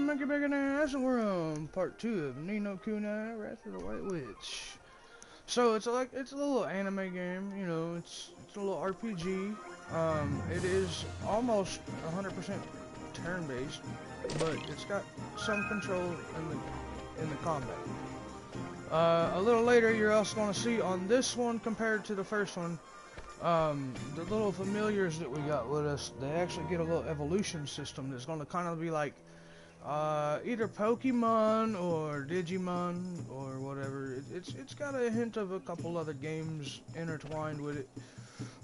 Monkey Bacon Ass, and we're on part 2 of Nino Kuni, Wrath of the White Witch. So it's a little anime game, you know, it's a little RPG. It is almost 100% turn-based, but it's got some control in the combat. A little later, you're also going to see on this one compared to the first one, the little familiars that we got with us, they actually get a little evolution system that's going to kind of be like either Pokemon or Digimon or whatever. It's got a hint of a couple other games intertwined with it.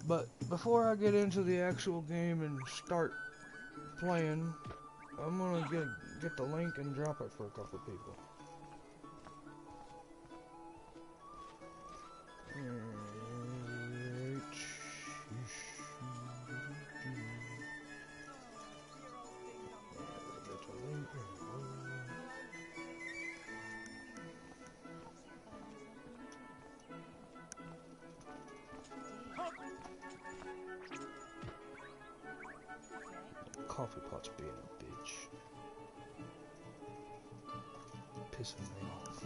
But before I get into the actual game and start playing, I'm gonna get the link and drop it for a couple people. Coffee pot's being a bitch. Pissing me off.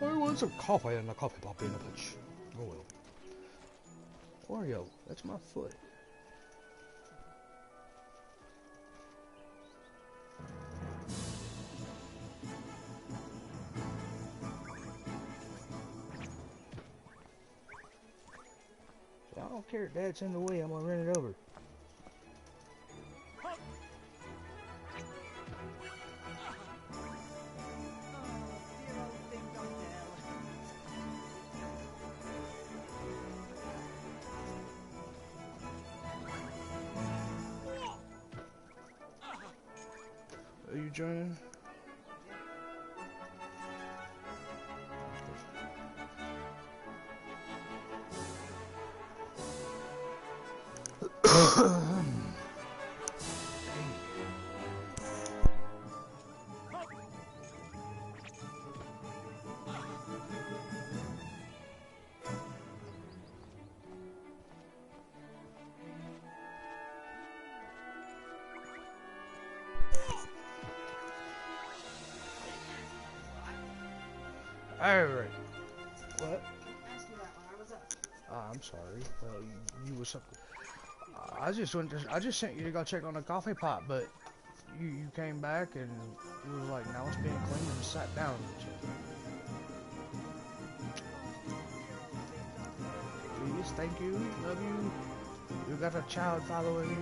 I want some coffee and the coffee pot being a bitch. Oh well. Oreo, that's my foot. I don't care if Dad's in the way, I'm gonna run it over. Are you joining? Alright. What? I'm sorry. Well, you was something. I just sent you to go check on the coffee pot, but you came back and you was like, now it's being cleaned and sat down. Please, thank you, love you. You got a child following you.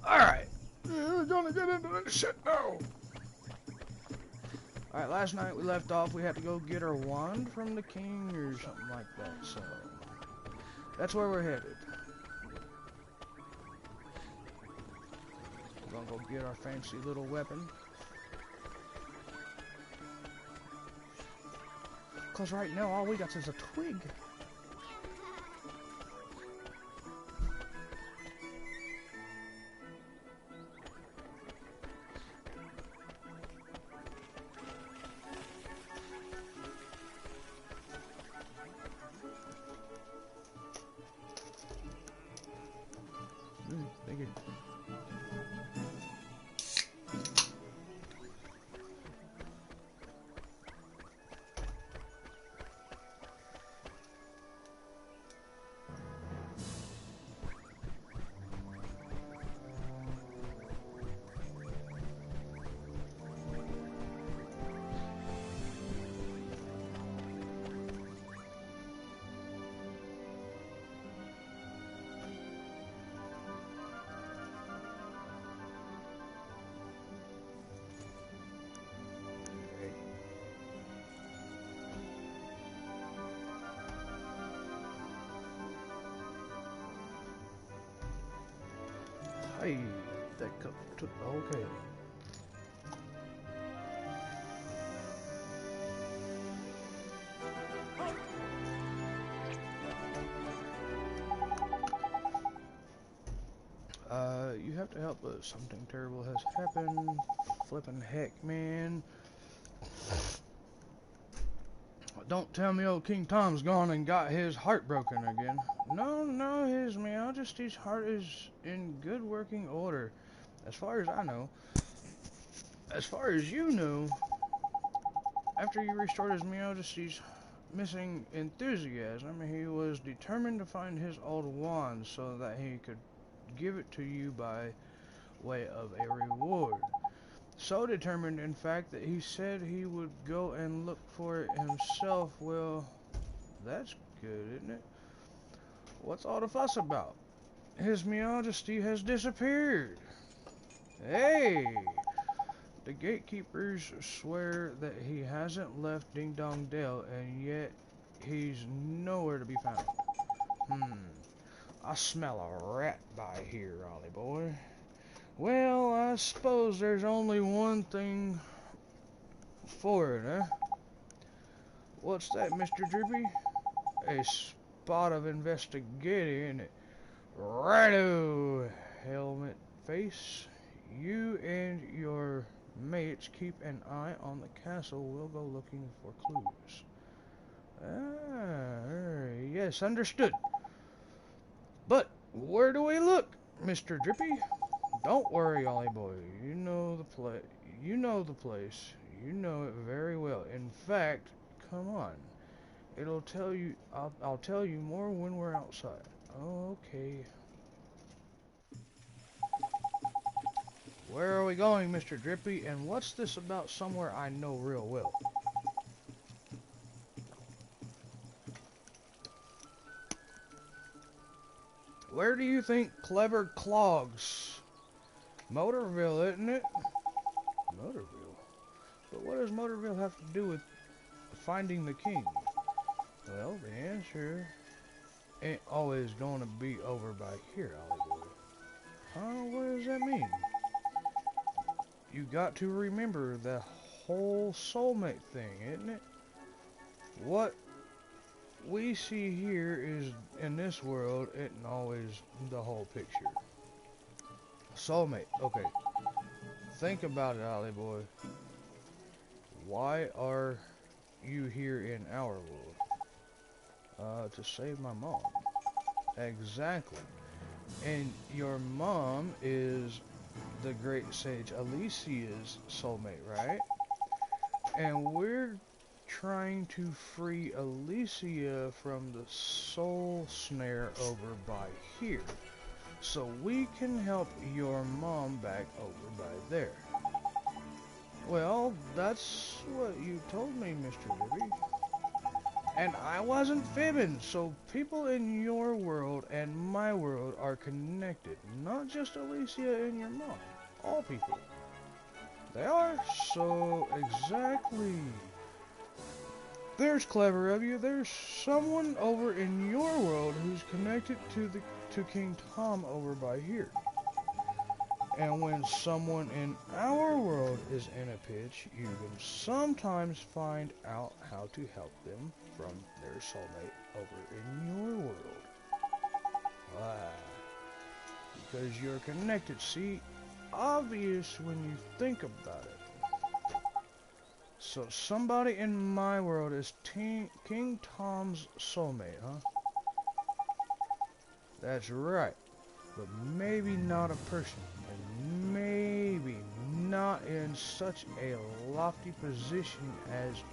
Alright, we're gonna get into this shit now. Alright, last night we left off, we had to go get our wand from the king or something like that, so that's where we're headed. We're gonna go get our fancy little weapon. Cause right now all we got is a twig. Thank you. Hey, that cup took the whole can. You have to help us. Something terrible has happened. Flippin' heck, man. Don't tell me old King Tom's gone and got his heart broken again. No, no, his Majesty's heart is in good working order, as far as I know. As far as you know, after you restored his Majesty's missing enthusiasm, he was determined to find his old wand so that he could give it to you by way of a reward. So determined, in fact, that he said he would go and look for it himself. Well, that's good, isn't it? What's all the fuss about? His Majesty has disappeared. Hey! The gatekeepers swear that he hasn't left Ding Dong Dale, and yet he's nowhere to be found. I smell a rat by here, Ollie boy. Well, I suppose there's only one thing for it, huh? What's that, Mr. Drippy? A spot of investigating, isn't it? Righto, helmet face. You and your mates keep an eye on the castle. We'll go looking for clues. Yes, understood. But where do we look, Mr. Drippy? Don't worry, Ollie boy. You know the place. You know the place. You know it very well. In fact, come on. It'll tell you. I'll tell you more when we're outside. Okay. Where are we going, Mr. Drippy? And what's this about somewhere I know real well? Where do you think Clever Clogs? Motorville, isn't it? Motorville? But what does Motorville have to do with finding the king? Well, the answer ain't always going to be over by here, Ollie boy. Huh? What does that mean? You got to remember the whole soulmate thing, isn't it? What we see here is, in this world, isn't always the whole picture. Soulmate, okay. Think about it, Ollie boy. Why are you here in our world? To save my mom. Exactly. And your mom is the great sage Alicia's soulmate, right? And we're trying to free Alicia from the soul snare over by here, so we can help your mom back over by there. Well, that's what you told me, Mr. Ruby. And I wasn't fibbing, so people in your world and my world are connected. Not just Alicia and your mom. All people. They are, so exactly. There's clever of you. There's someone over in your world who's connected to King Tom over by here. And when someone in our world is in a pitch, you can sometimes find out how to help them from their soulmate over in your world. Why? Because you're connected. See, obvious when you think about it. So somebody in my world is King Tom's soulmate, huh? That's right. But maybe not a person. And maybe not in such a lofty position as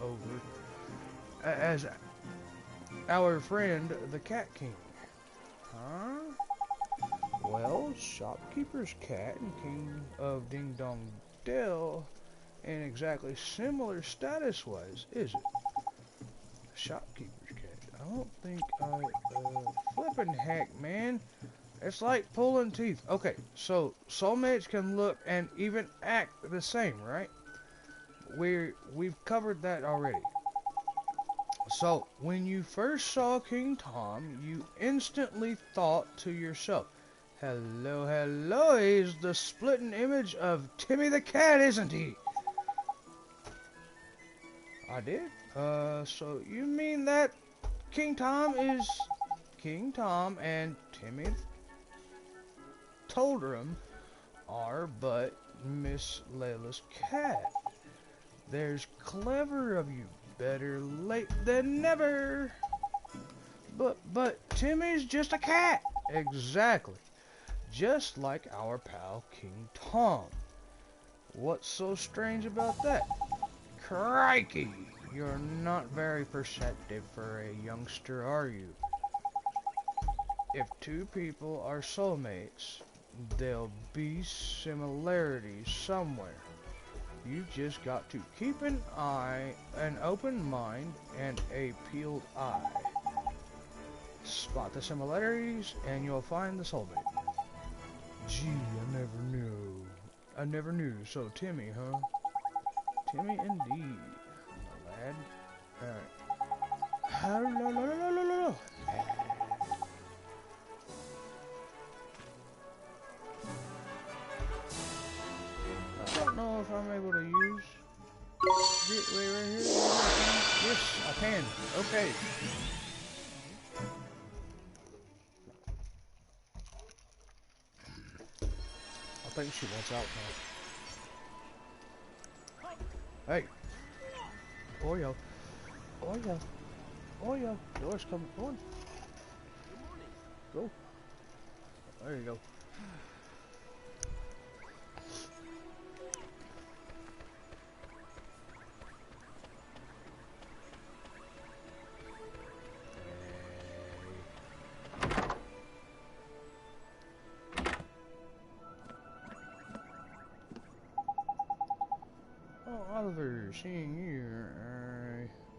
our friend the Cat King. Huh? Well, Shopkeeper's Cat and King of Ding Dong Dell ain't exactly similar status-wise, is it? Shopkeeper's Cat. I don't think flippin' heck, man. It's like pulling teeth. Okay, so soulmates can look and even act the same, right? We've covered that already. So, when you first saw King Tom, you instantly thought to yourself, hello, hello, he's the splitting image of Timmy the Cat, isn't he? I did? So you mean that King Tom is King Tom and Timmy Toldrum are but Miss Layla's cat. There's clever of you. Better late than never. But Timmy's just a cat. Exactly. Just like our pal King Tom. What's so strange about that? Crikey! You're not very perceptive for a youngster, are you? If two people are soulmates, there'll be similarities somewhere. You just got to keep an open mind, and a peeled eye. Spot the similarities, and you'll find the soulmate. Gee, I never knew. So Timmy, huh? Timmy indeed, my lad. Alright. I don't know if I'm able to use Gateway right here. Yes, I can. Okay. I think she wants out now. Hey. Oreo. Oreo. Oreo. Door's coming. Go on. Go. There you go. Oliver, seeing you,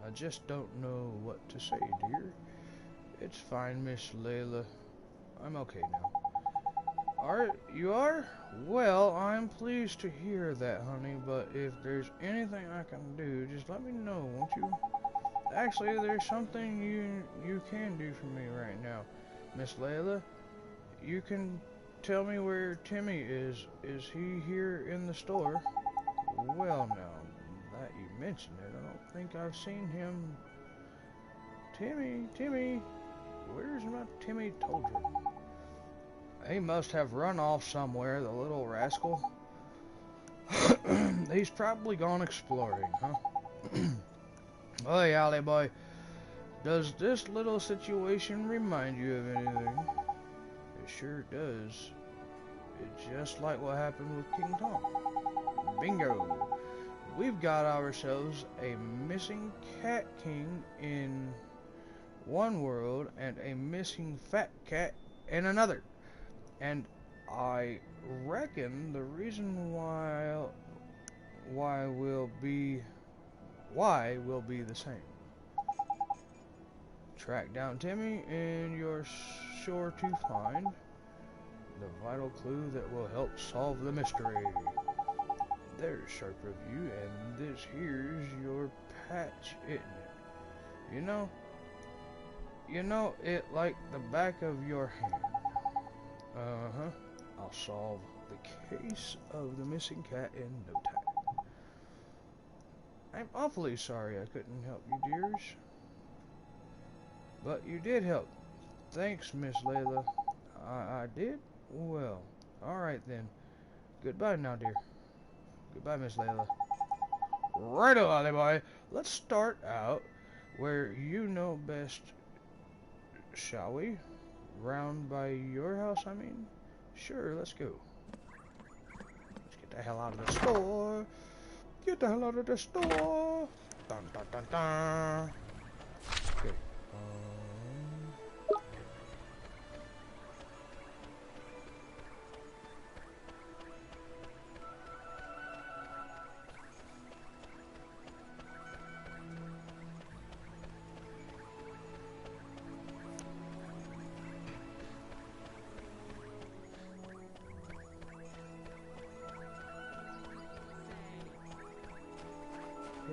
I just don't know what to say, dear. It's fine, Miss Layla. I'm okay now. You are? Well, I'm pleased to hear that, honey, but if there's anything I can do, just let me know, won't you? Actually, there's something you can do for me right now, Miss Layla. You can tell me where Timmy is. Is he here in the store? Well, now that you mention it, I don't think I've seen him. Timmy, where's my Timmy Toldrum? He must have run off somewhere, the little rascal. He's probably gone exploring, huh? Hey, Ollie boy, does this little situation remind you of anything? It sure does. It's just like what happened with King Tom. Bingo! We've got ourselves a missing cat king in one world and a missing fat cat in another. And I reckon the reason why will be the same. Track down Timmy and you're sure to find the vital clue that will help solve the mystery. There's sharp review, and this here's your patch, isn't it? You know it like the back of your hand. Uh-huh. I'll solve the case of the missing cat in no time. I'm awfully sorry I couldn't help you, dears. But you did help. Thanks, Miss Layla. I did? Well, alright then. Goodbye now, dear. Goodbye, Miss Layla. Righto, Ollie boy. Let's start out where you know best, shall we? Round by your house, I mean? Sure, let's go. Let's get the hell out of the store. Get the hell out of the store. Dun dun dun dun. Okay.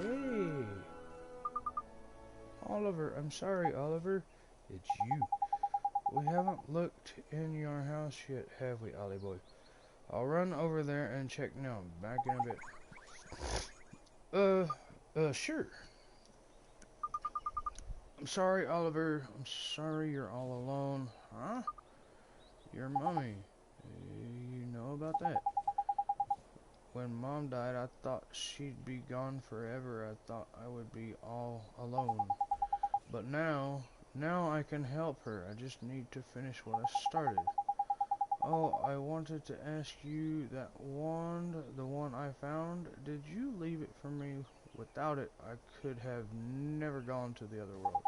Hey, Oliver, I'm sorry, Oliver. It's you. We haven't looked in your house yet, have we, Ollie boy? I'll run over there and check now. Back in a bit. Sure. I'm sorry, Oliver. I'm sorry you're all alone. Huh? Your mommy. You know about that? When Mom died, I thought she'd be gone forever. I thought I would be all alone. But now I can help her. I just need to finish what I started. Oh, I wanted to ask you, that wand, the one I found, did you leave it for me? Without it, I could have never gone to the other world.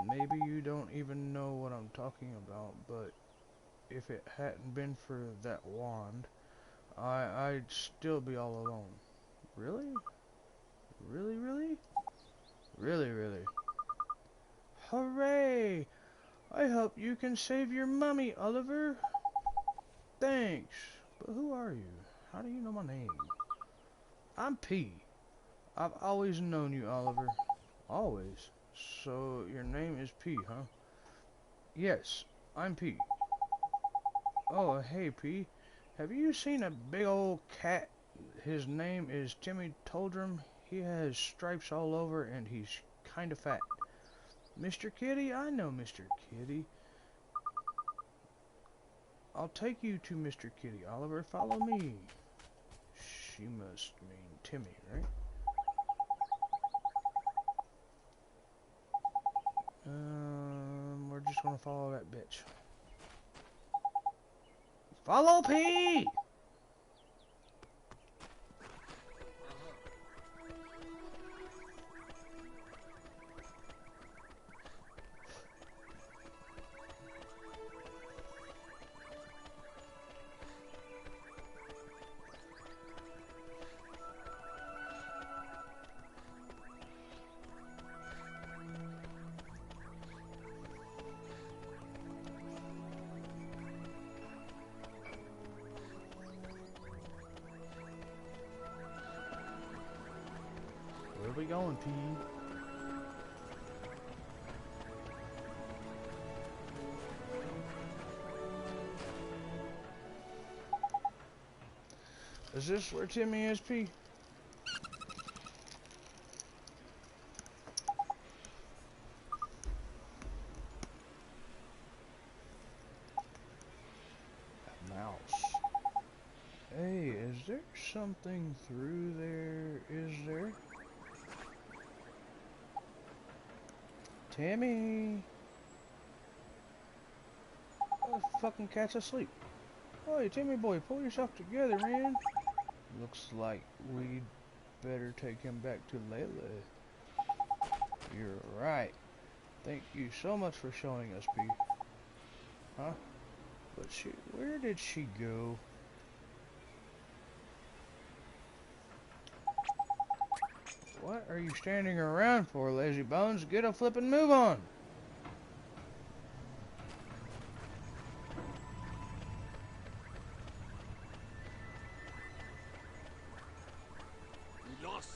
Maybe you don't even know what I'm talking about, but if it hadn't been for that wand, I'd still be all alone. Really? Really, really? Really, really? Hooray! I hope you can save your mummy, Oliver. Thanks. But who are you? How do you know my name? I'm P. I've always known you, Oliver. Always? So your name is P, huh? Yes, I'm P. Oh, hey P. Have you seen a big old cat? His name is Timmy Toldrum. He has stripes all over and he's kinda fat. Mr. Kitty? I know Mr. Kitty. I'll take you to Mr. Kitty. Oliver, follow me. She must mean Timmy, right? We're just gonna follow that bitch. Follow P! Where are we going, P? Is this where Timmy is, P? A mouse. Hey, is there something through there? Is there? Timmy! Oh, the fucking cat's asleep. Hey, Timmy boy, pull yourself together, man. Looks like we'd better take him back to Layla. You're right. Thank you so much for showing us, P. Huh? But where did she go? What are you standing around for, lazy bones? Get a flip and move on! We lost.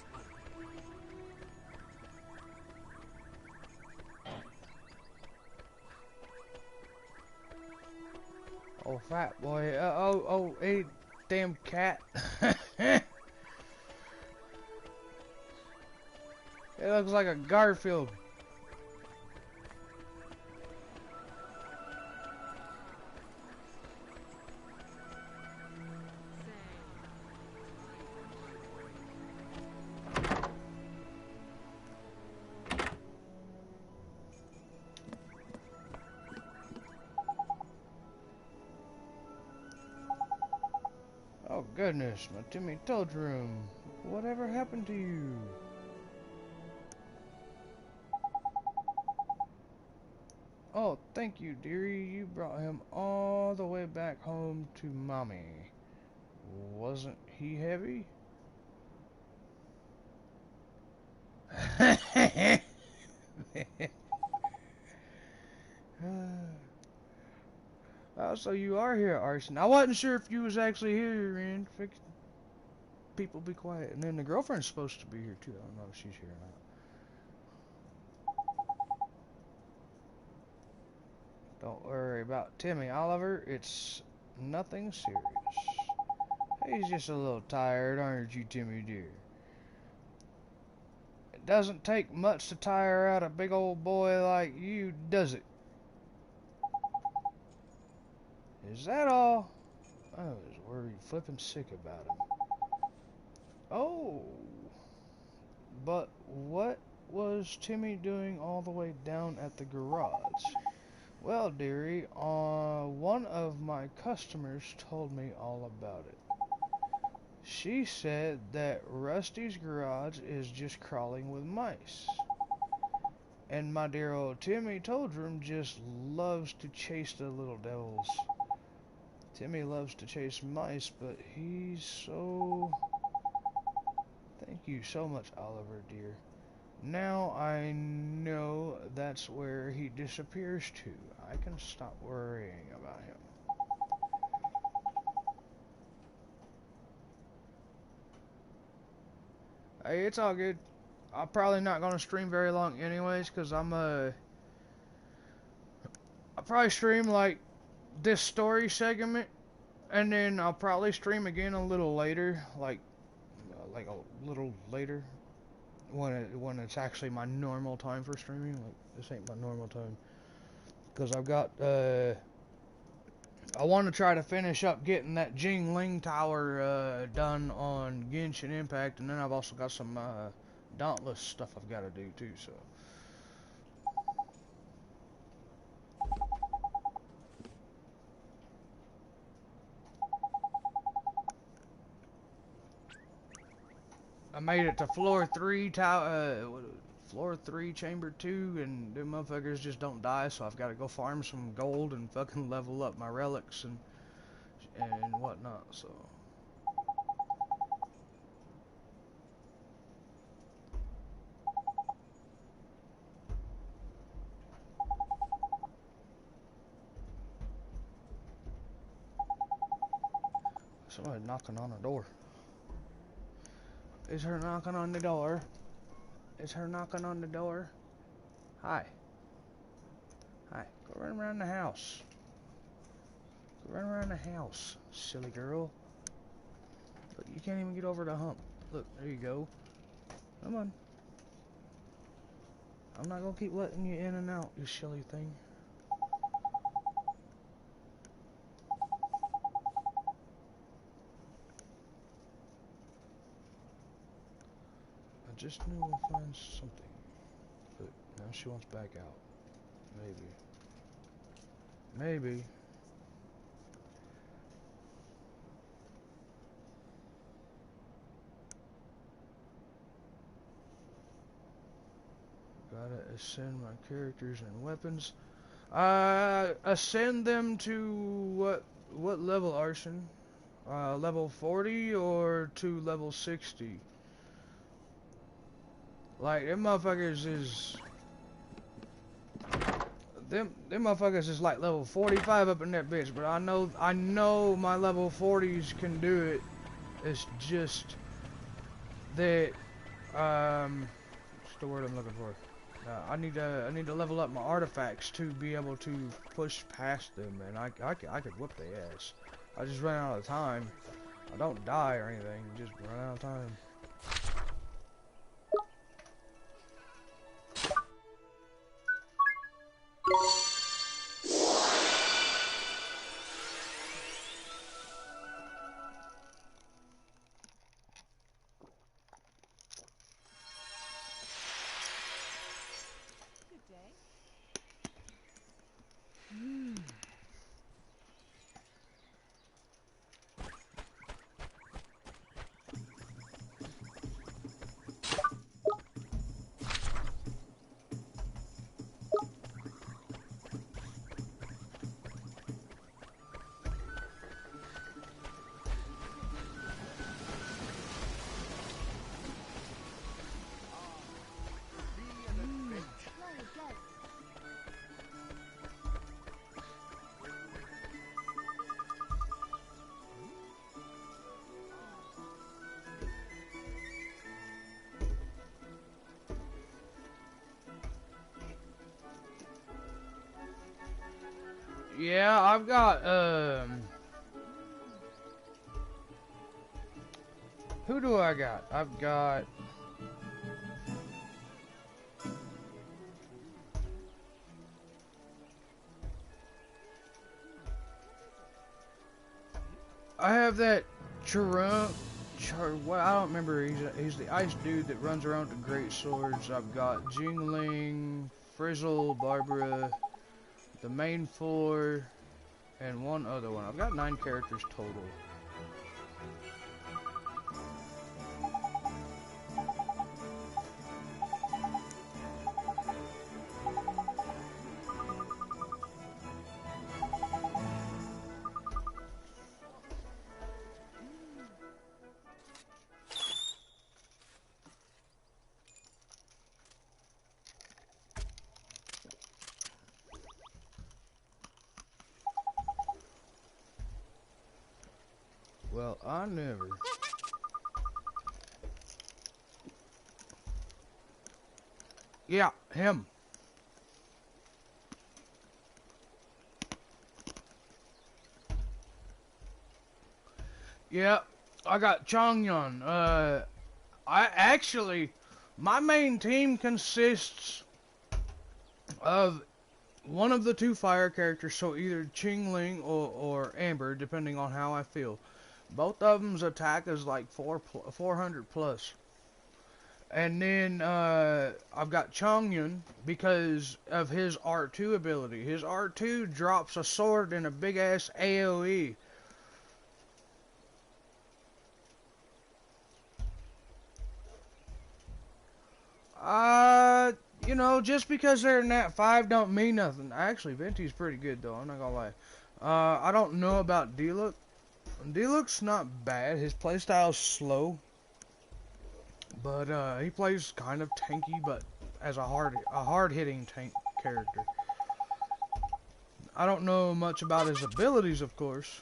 Oh, fat boy. Hey, damn cat. It looks like a Garfield. Oh goodness, my Timmy Toadroom. Whatever happened to you? Oh, thank you, dearie. You brought him all the way back home to Mommy. Wasn't he heavy? Oh, so you are here, Arson. I wasn't sure if you was actually here, and people be quiet. And then the girlfriend's supposed to be here too. I don't know if she's here or not. Don't worry about Timmy, Oliver. It's nothing serious. He's just a little tired, aren't you, Timmy dear? It doesn't take much to tire out a big old boy like you, does it? Is that all? I was worried flippin' sick about him. Oh, but what was Timmy doing all the way down at the garage? Well, dearie, one of my customers told me all about it. She said that Rusty's garage is just crawling with mice. And my dear old Timmy Toldrum just loves to chase the little devils. Timmy loves to chase mice, but he's so... Thank you so much, Oliver, dear. Now I know that's where he disappears to. I can stop worrying about him. Hey, it's all good. I'm probably not gonna stream very long anyways, cause I'll probably stream like this story segment, and then I'll probably stream again a little later, like a little later, when it's actually my normal time for streaming. Like this ain't my normal time, cause I've got I want to try to finish up getting that Jingling Tower done on Genshin Impact, and then I've also got some Dauntless stuff I've got to do too. So. I made it to floor 3, floor 3, chamber 2, and them motherfuckers just don't die, so I've got to go farm some gold and fucking level up my relics and whatnot, so. Somebody knocking on the door. Is her knocking on the door? Is her knocking on the door? Hi. Hi. Go run around the house. Go run around the house, silly girl. Look, you can't even get over the hump. Look, there you go. Come on. I'm not gonna keep letting you in and out, you silly thing. I just knew we'll find something. But now she wants back out. Maybe. Maybe. Gotta ascend my characters and weapons. Ascend them to what level, Arson? Level 40 or to level 60? Like, them motherfuckers is... Them motherfuckers is like level 45 up in that bitch, but I know my level 40s can do it. It's just that, what's the word I'm looking for? I need to level up my artifacts to be able to push past them, and I could whoop their ass. I just run out of time. I don't die or anything, just run out of time. Yeah, I've got, who do I got? I've got... I have that Jerome... Well, I don't remember. He's the ice dude that runs around with the great swords. I've got Jingling, Frizzle, Barbara, the main four, and one other one. I've got 9 characters total. Well, I never. Yeah, him. Yeah, I got Chongyun. My main team consists of one of the 2 fire characters, so either Qingling or Amber, depending on how I feel. Both of them's attack is like 400 plus. And then I've got Chongyun because of his R2 ability. His R2 drops a sword and a big ass AoE. You know, just because they're in that 5 don't mean nothing. Actually, Venti's pretty good though, I'm not gonna lie. I don't know about D-Look. D-Look's not bad. His playstyle's slow. But he plays kind of tanky, but as a hard-hitting tank character. I don't know much about his abilities, of course.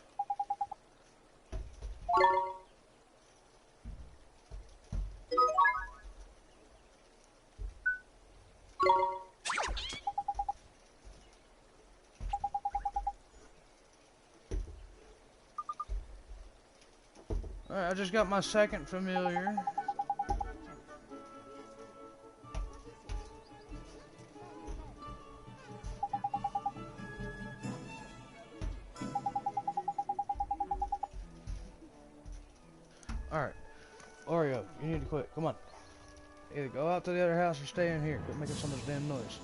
Alright, I just got my second familiar. Alright, Oreo, you need to quit. Come on. Either go out to the other house or stay in here. Quit making so much damn noise.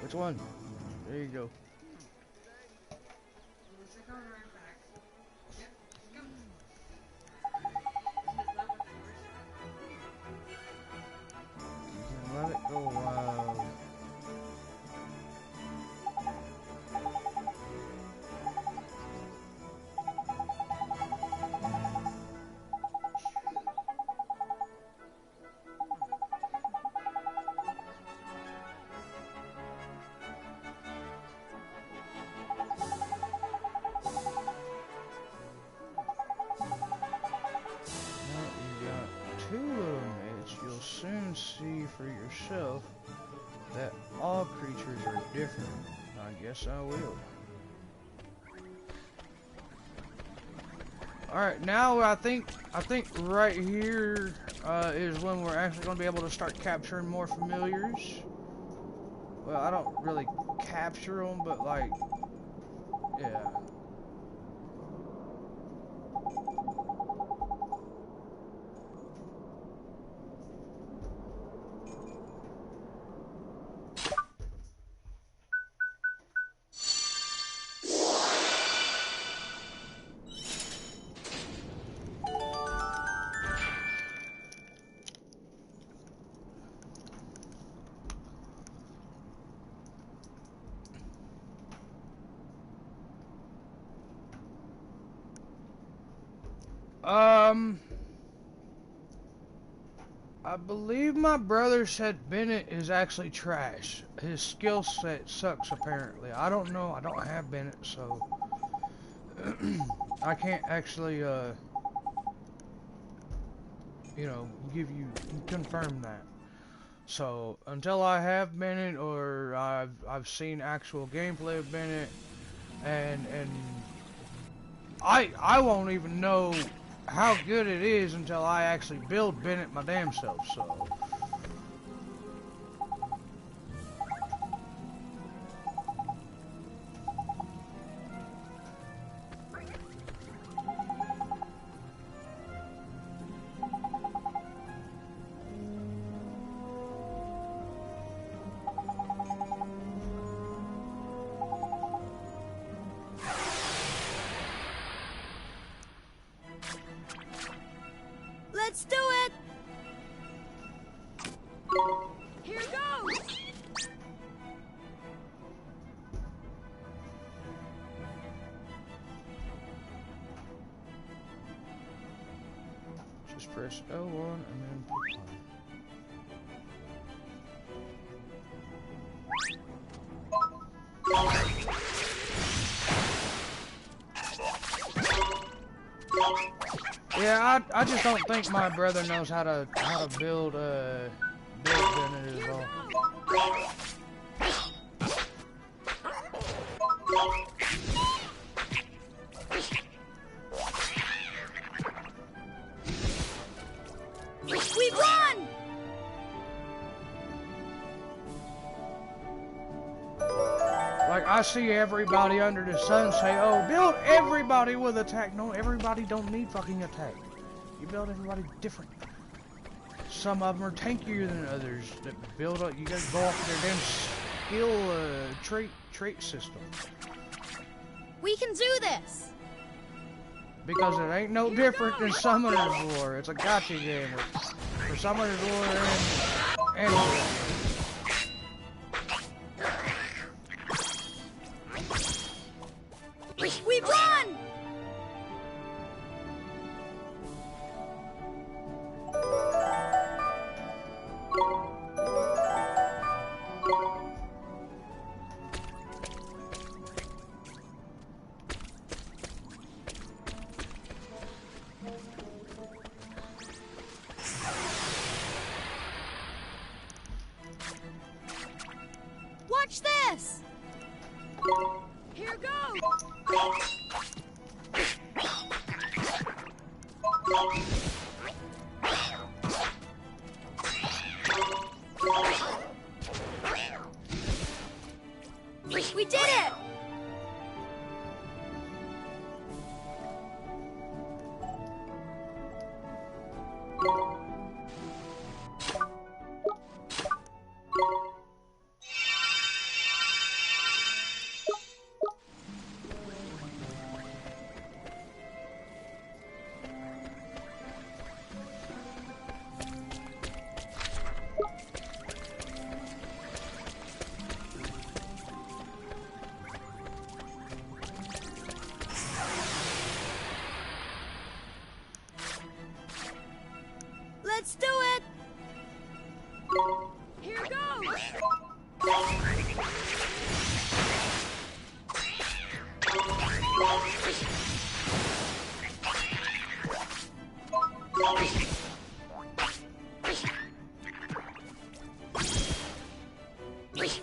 Which one? There you go. You can let it go wild. You'll soon see for yourself that all creatures are different. I guess I will. Alright, now I think right here is when we're actually going to be able to start capturing more familiars. Well, I don't really capture them, but like, yeah. I believe my brother said Bennett is actually trash. His skill set sucks apparently. I don't know. I don't have Bennett, so I can't actually, you know, confirm that. So until I have Bennett or I've seen actual gameplay of Bennett, and I won't even know how good it is until I actually build Bennett my damn self, so. press L1 and then pick one. Yeah, I just don't think my brother knows how to build Bennett at all. We run! Like, I see everybody under the sun say, oh, build everybody with attack. No, everybody don't need fucking attack. You build everybody different. Some of them are tankier than others. That build up, you gotta go off their damn skill trait system. We can do this! Because it ain't no different than Summoner's War. It's a gotcha game for Summoner's War and we run! Watch this! Here goes! We did it! Let's do it! Here goes!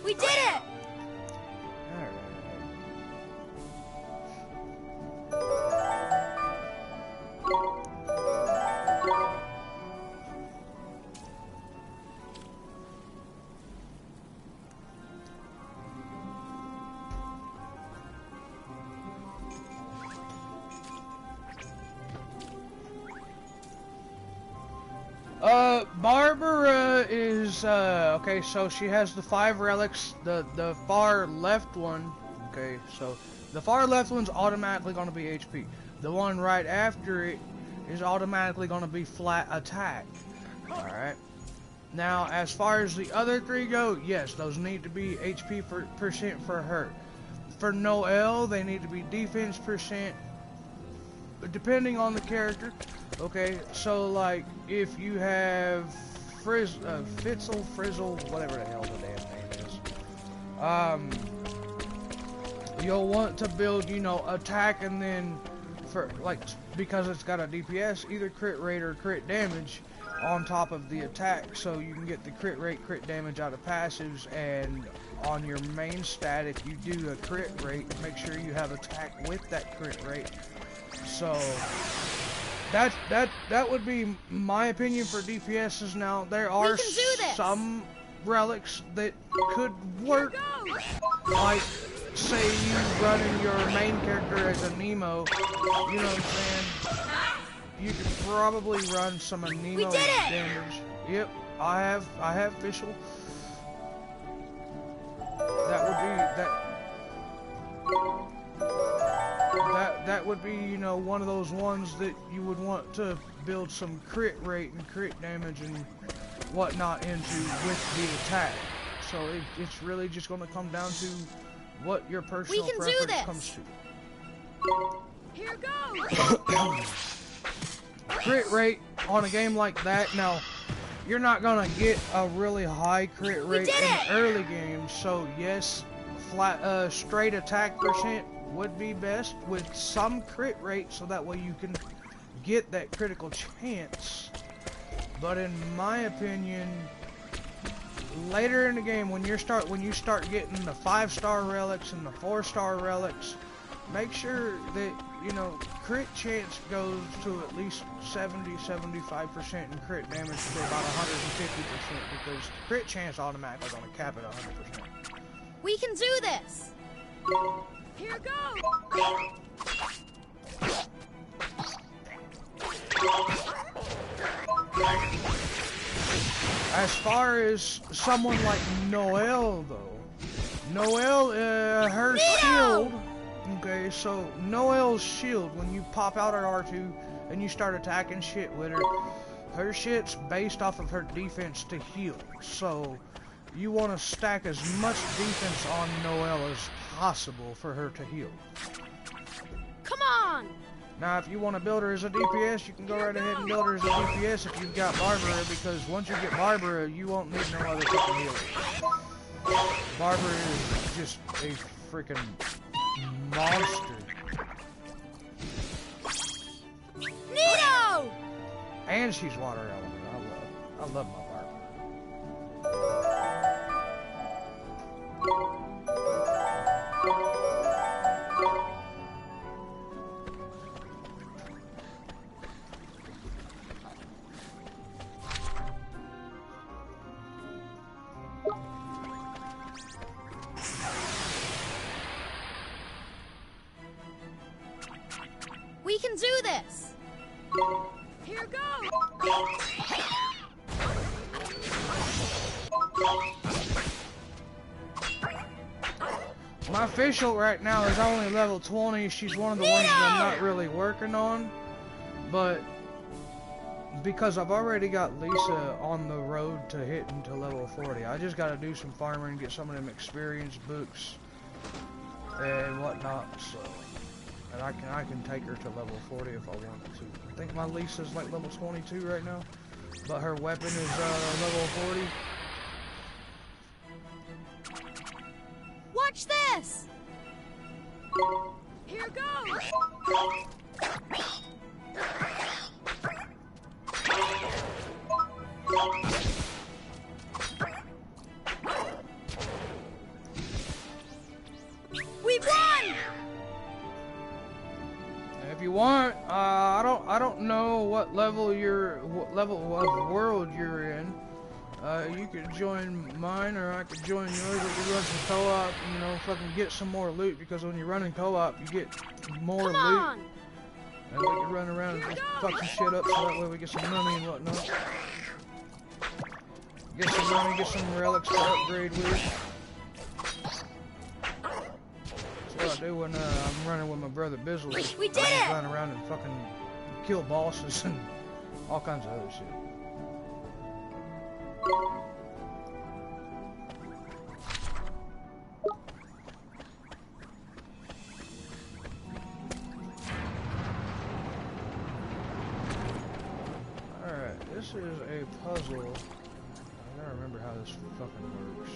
We did it! Barbara is, okay, so she has the 5 relics, the far left one, okay, so the far left one's automatically gonna be HP. The one right after it is automatically gonna be flat attack, alright? Now, as far as the other 3 go, yes, those need to be HP percent for her. For Noelle, they need to be defense percent, depending on the character. Okay, so like if you have Frizzle, whatever the hell the damn name is, you'll want to build, you know, attack and then for like because it's got a DPS, either crit rate or crit damage on top of the attack, so you can get the crit rate, crit damage out of passives, and on your main stat, if you do a crit rate, make sure you have attack with that crit rate. So that would be my opinion for DPSs. Now there are some relics that could work, like say you running your main character as a Nemo, you know what I'm saying? You could probably run some of Nemo's damage. Yep, I have Fischl. That would be that would be, you know, one of those ones that you would want to build some crit rate and crit damage and whatnot into with the attack. So it's really just going to come down to what your personal preference comes to. Here goes. crit rate on a game like that. Now, you're not gonna get a really high crit rate in early games, so yes, flat straight attack percent would be best with some crit rate, so that way you can get that critical chance. But in my opinion, later in the game, when you start getting the 5-star relics and the 4-star relics, make sure that, you know, crit chance goes to at least 70-75% and crit damage to about 150%, because crit chance automatically gonna cap it 100%. We can do this. Here goes. As far as someone like Noelle, though, Noelle, her shield. Okay, so Noelle's shield, when you pop out her R2 and you start attacking shit with her, her shit's based off of her defense to heal. So you want to stack as much defense on Noelle as possible for her to heal. Come on! Now, if you want to build her as a DPS, you can go right ahead and build her as a DPS if you've got Barbara, because once you get Barbara, you won't need no other fucking healer. Barbara is just a freaking monster. Nino! And she's water element. I love my Barbara. We can do this. Here goes. My official right now is only level 20. She's one of the ones that I'm not really working on, but because I've already got Lisa on the road to hitting to level 40, I just gotta do some farming and get some of them experience books and whatnot. So, and I can take her to level 40 if I want to. I think my Lisa's like level 22 right now, but her weapon is level 40. Watch this! Here goes! We won! If you want, I don't know what level of world you're in. You could join mine, or I could join yours. We could run some co-op, you know, fucking get some more loot, because when you're running co-op, you get more loot. On. And we could run around and just fuck some shit up, so that way we get some money and whatnot. Get some money, get some relics to upgrade with. That's what I do when I'm running with my brother Bizzle. We did I it! run around and fucking kill bosses and all kinds of other shit. Alright, this is a puzzle. I gotta remember how this fucking works.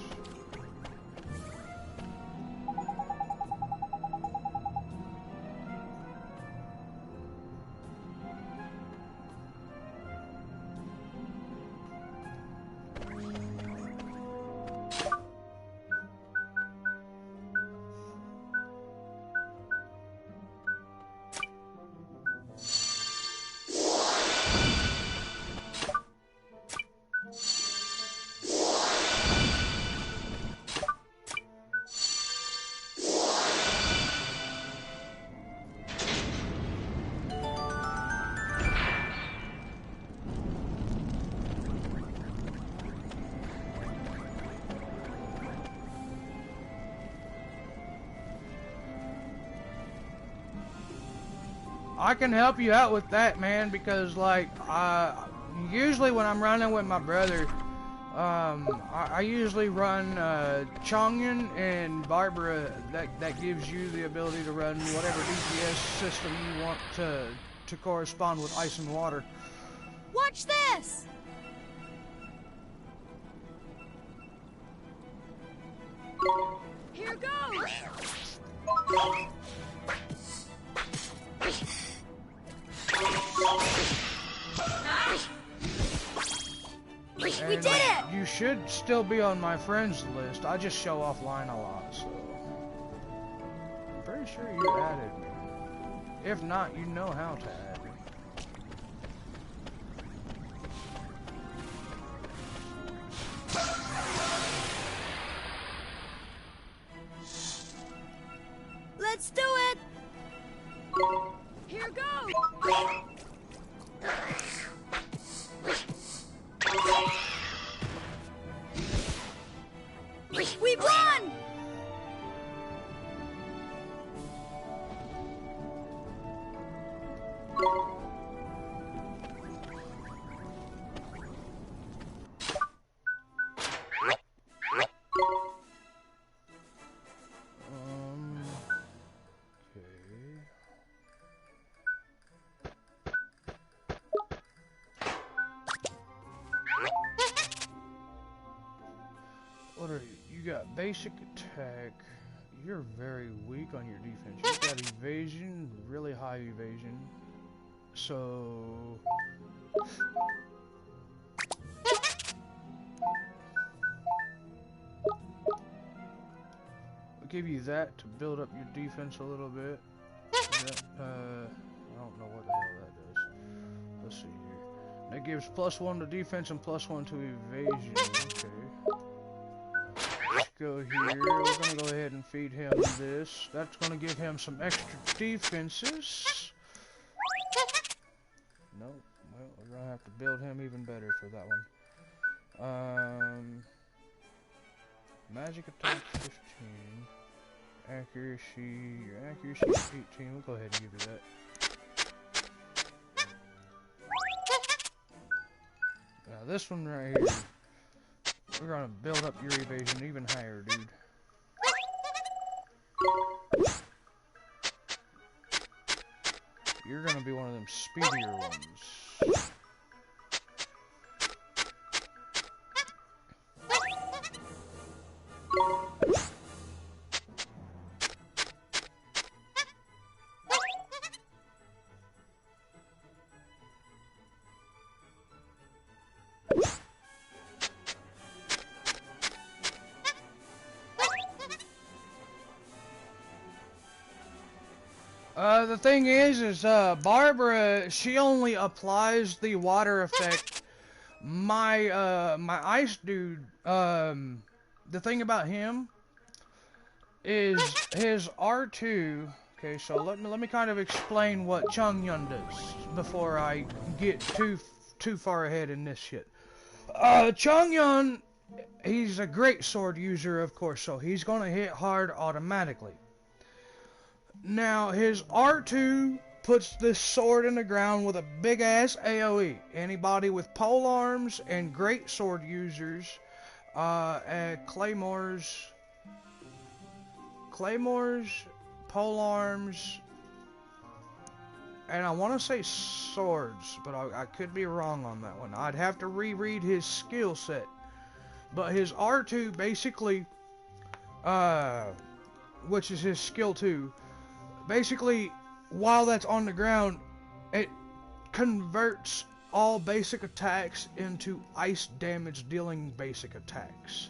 I can help you out with that, man, because like usually when I'm running with my brother, I usually run Chongyun and Barbara. That gives you the ability to run whatever DPS system you want to to correspond with ice and water. Watch this! Here goes! We did it! You should still be on my friends list. I just show offline a lot, so I'm pretty sure you added me. If not, you know how to add me. Let's do it! Here goes! We've won! Okay. What are you? You got basic attack. You're very weak on your defense. You got evasion, really high evasion. So I'll give you that to build up your defense a little bit. That, I don't know what the hell that does. Let's see here. That gives +1 to defense and +1 to evasion. Okay. Let's go here. We're gonna go ahead and feed him this. That's gonna give him some extra defenses. Nope. Well, we're gonna have to build him even better for that one. Magic attack 15. Accuracy. Your accuracy is 18. We'll go ahead and give you that. Now this one right here, we're gonna build up your evasion even higher, dude. You're gonna be one of them speedier ones. The thing is Barbara, she only applies the water effect. My ice dude, the thing about him is his R2. Okay, so let me kind of explain what Chongyun does before I get too far ahead in this shit. Chongyun, he's a great sword user, of course, so he's gonna hit hard automatically. Now, his R2 puts this sword in the ground with a big-ass AoE. Anybody with pole arms and great sword users, and claymores, pole arms, and I want to say swords, but I could be wrong on that one. I'd have to reread his skill set. But his R2 basically, which is his skill 2, basically, while that's on the ground, it converts all basic attacks into ice damage dealing basic attacks.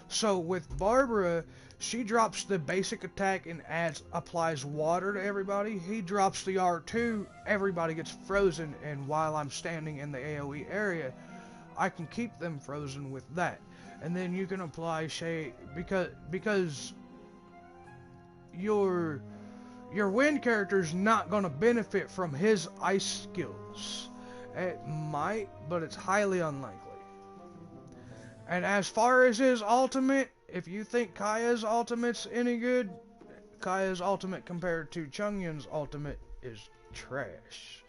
So with Barbara, she drops the basic attack and applies water to everybody. He drops the R2, everybody gets frozen, and while I'm standing in the AoE area, I can keep them frozen with that. And then you can apply shade, because your wind character's not going to benefit from his ice skills. It might, but it's highly unlikely. And as far as his ultimate, if you think Kaya's ultimate's any good, Kaya's ultimate compared to Chongyun's ultimate is trash.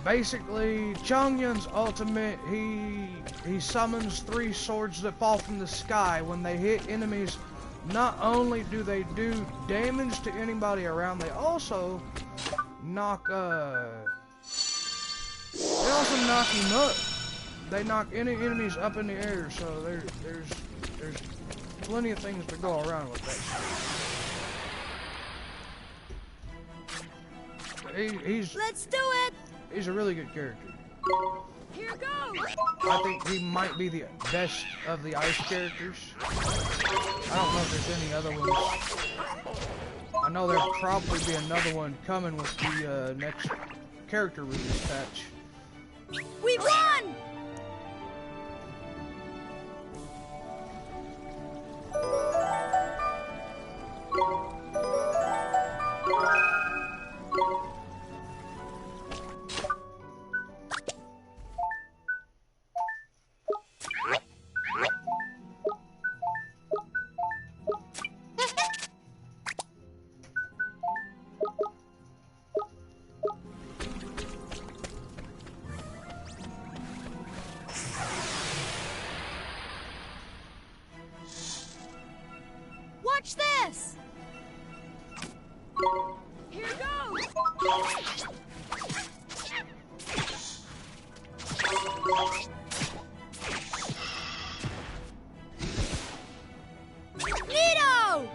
basically, Chongyun's ultimate, he summons 3 swords that fall from the sky. When they hit enemies, not only do they do damage to anybody around, they also knock him up. They knock any enemies up in the air, so there's plenty of things to go around with that. Let's do it! He's a really good character. Here goes! I think he might be the best of the ice characters. I don't know if there's any other ones. I know there'll probably be another one coming with the next character release patch. We won! Watch this! Here goes! Nino!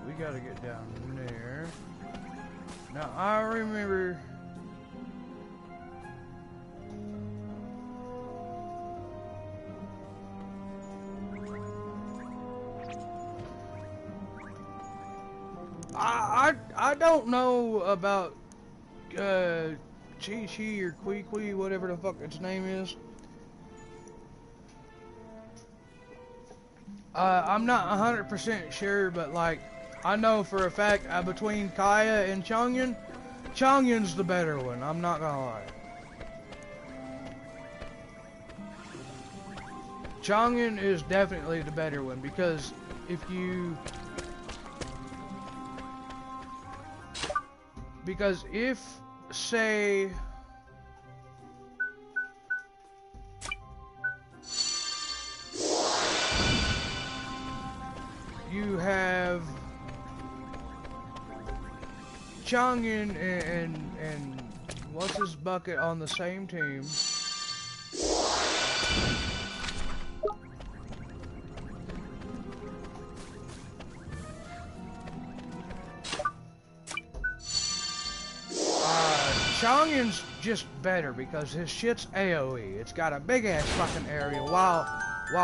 We gotta get down there. Now I remember. I don't know about Chi Chi or Kui Kui, whatever the fuck its name is. I'm not 100% sure, but like I know for a fact between Kaya and Chongyun, Chongyun's the better one. I'm not gonna lie. Chongyun is definitely the better one because if say you have Chongyun and what's his bucket on the same team, Chongyun's just better because his shit's AoE. It's got a big ass fucking area, while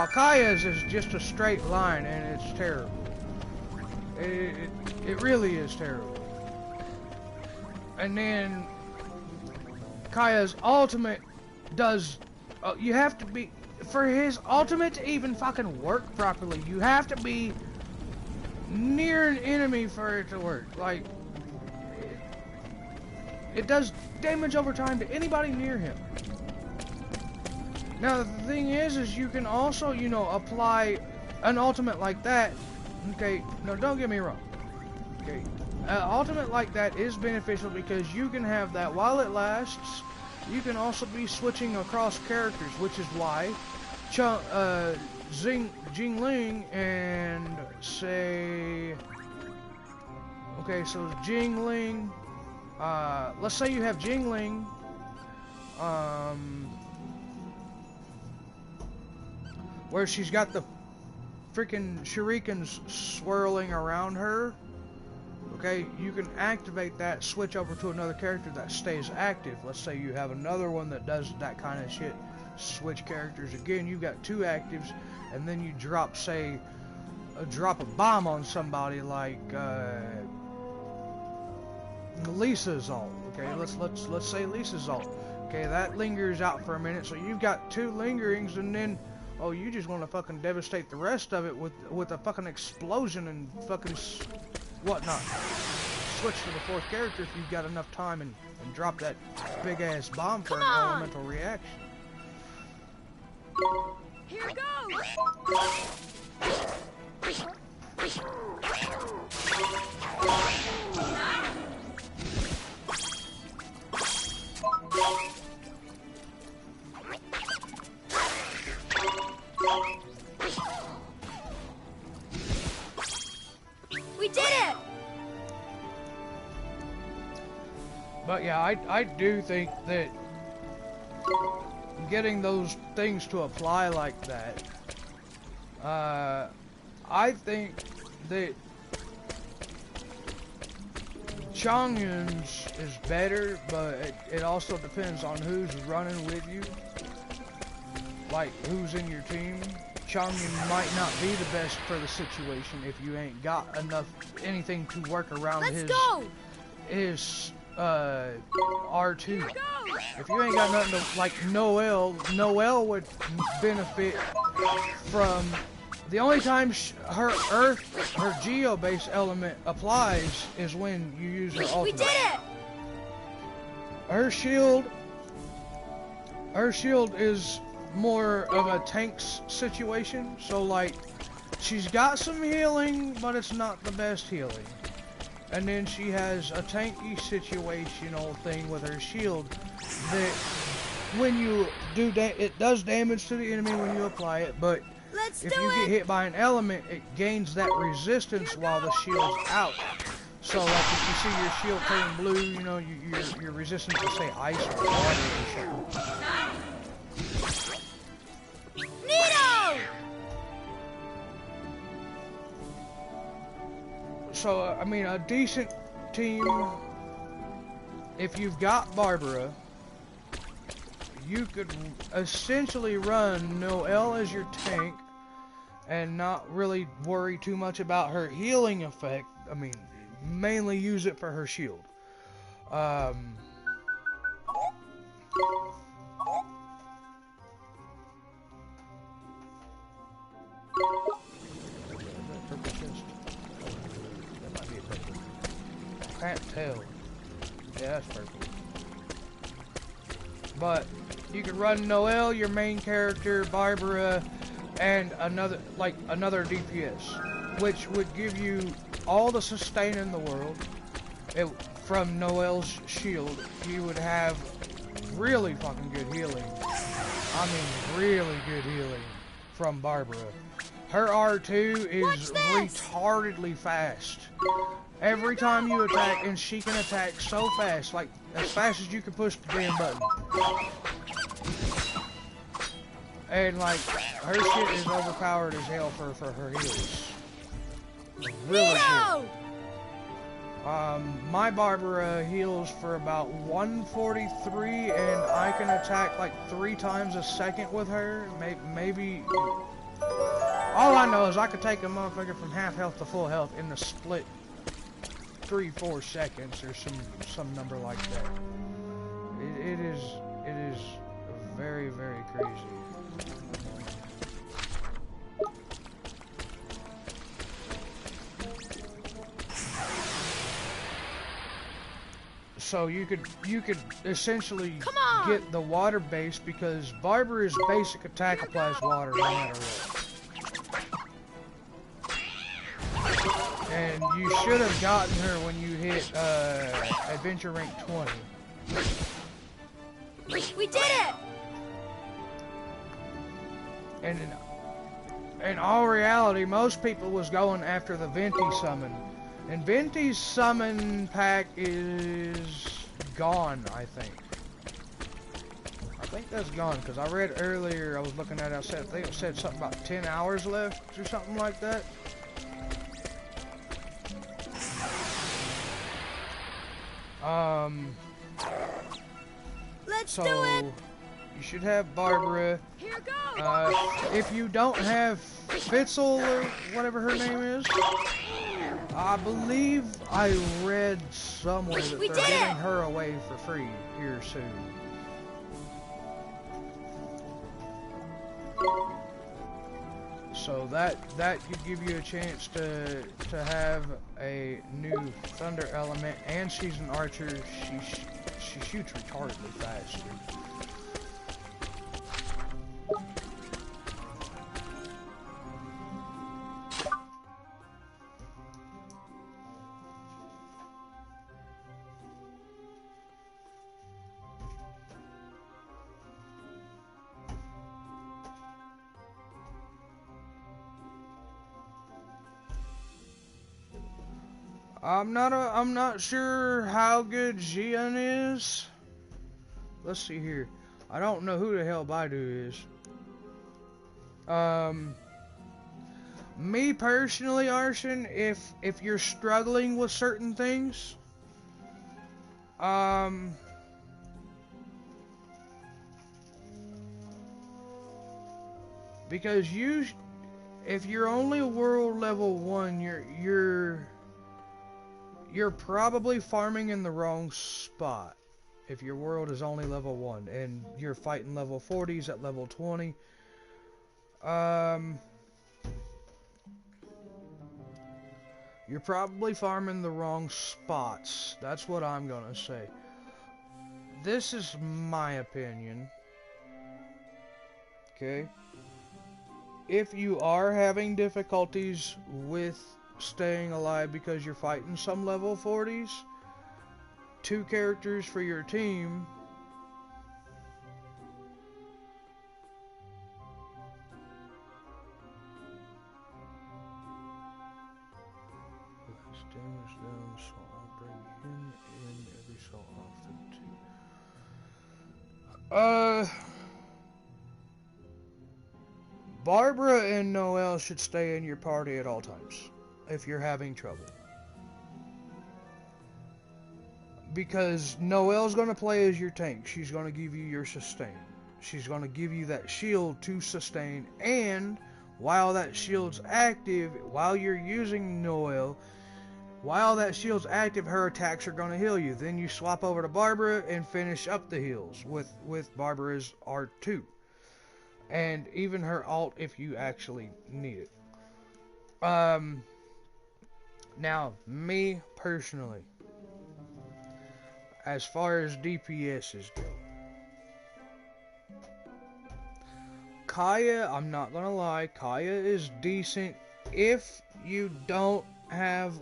Kaya's is just a straight line and it's terrible. It really is terrible. And then Kaya's ultimate does. You have to be, for his ultimate to even fucking work properly, you have to be near an enemy for it to work. Like, it does damage over time to anybody near him. Now the thing is you can also, you know, apply an ultimate like that. Okay, no, don't get me wrong. Okay, ultimate like that is beneficial because you can have that while it lasts. You can also be switching across characters, which is why Jingling and say, okay, so Jingling. Let's say you have Jingling, where she's got the freaking shurikens swirling around her. Okay, you can activate that, switch over to another character that stays active. Let's say you have another one that does that kind of shit. Switch characters again. You've got 2 actives, and then you drop, say, drop a bomb on somebody like Lisa's ult. Okay, let's say Lisa's ult. Okay, that lingers out for a minute, so you've got 2 lingerings, and then you just want to fucking devastate the rest of it with a fucking explosion and fucking whatnot. Switch to the 4th character if you've got enough time and drop that big ass bomb for an elemental reaction. Here goes! We did it! But yeah, I do think that getting those things to apply like that, I think that Chongyun's is better, but it also depends on who's running with you, like who's in your team. Chongyun might not be the best for the situation if you ain't got anything to work around his R2. If you ain't got nothing to, like Noelle would benefit from, the only time her Geo-based element applies is when you use her ultimate. We did it! Her shield is more of a tanks situation, so like she's got some healing, but it's not the best healing. And then she has a tanky situational thing with her shield that when you do it does damage to the enemy when you apply it, but if you get hit by an element, it gains that resistance while the shield's out. So like if you see your shield turn blue, you know, you're resistant to say ice or water or something. Nino! So I mean, a decent team, if you've got Barbara, you could essentially run Noelle as your tank and not really worry too much about her healing effect. I mean, mainly use it for her shield. Can't tell. Yeah, that's perfect. But you could run Noelle, your main character, Barbara, and another DPS, which would give you all the sustain in the world. From Noelle's shield, you would have really fucking good healing. I mean, really good healing from Barbara. Her R2 is retardedly fast. Every time you attack, and she can attack so fast, like as fast as you can push the damn button. And like, her shit is overpowered as hell for her heals. Really good. My Barbara heals for about 143, and I can attack like 3 times a second with her. Maybe. All I know is I could take a motherfucker from half health to full health in the split 3-4 seconds or some number like that. It is very, very crazy. So you could essentially get the water base, because Barbara's basic attack applies water no matter what. And you should have gotten her when you hit Adventure Rank 20. We did it! And in all reality, most people was going after the Venti summon. And Venti's summon pack is gone, I think. I think that's gone, because I read earlier, I was looking at it, I think it said something about 10 hours left or something like that. Let's so do it. You should have Barbara. Here goes. If you don't have Fitzel or whatever her name is, I believe I read somewhere that they're giving her away for free here soon. So that could give you a chance to have a new thunder element, and she's an archer. She shoots retardedly fast. I'm not sure how good Jian is. Let's see here. I don't know who the hell Baidu is. Me personally, Arshan, if you're struggling with certain things, because if you're only world level 1, you're probably farming in the wrong spot. If your world is only level 1 and you're fighting level 40s at level 20, you're probably farming the wrong spots. That's what I'm gonna say. This is my opinion. Okay? If you are having difficulties with staying alive because you're fighting some level 40s, 2 characters for your team damage them, so I'll bring him in every so often too. Barbara and Noelle should stay in your party at all times if you're having trouble. Because Noelle's going to play as your tank. She's going to give you your sustain. She's going to give you that shield to sustain. And while that shield's active, while you're using Noelle, while that shield's active, her attacks are going to heal you. Then you swap over to Barbara and finish up the heals with Barbara's R2. And even her alt if you actually need it. Now, me personally, as far as DPSs go, Kaya, I'm not gonna lie, Kaya is decent if you don't have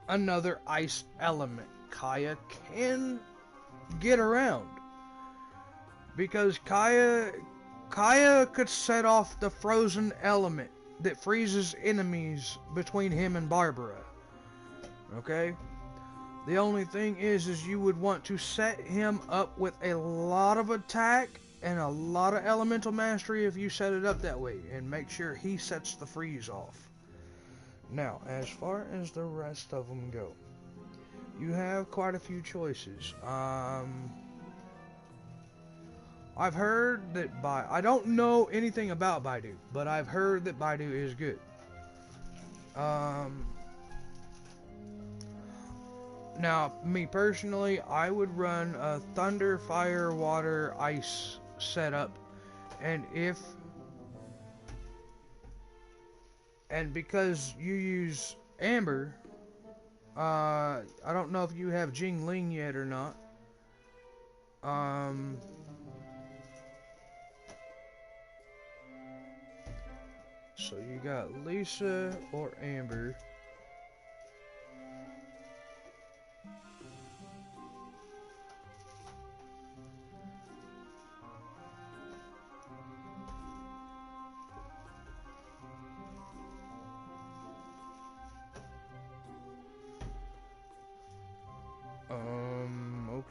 another ice element. Kaya can get around. Because Kaya could set off the frozen element that freezes enemies between him and Barbara. Okay? The only thing is you would want to set him up with a lot of attack and a lot of elemental mastery if you set it up that way, and make sure he sets the freeze off. Now, as far as the rest of them go, you have quite a few choices. I've heard that I don't know anything about Baidu, but I've heard that Baidu is good. Now, me personally, I would run a thunder, fire, water, ice setup, and because you use Amber, I don't know if you have Jingling yet or not. So you got Lisa or Amber.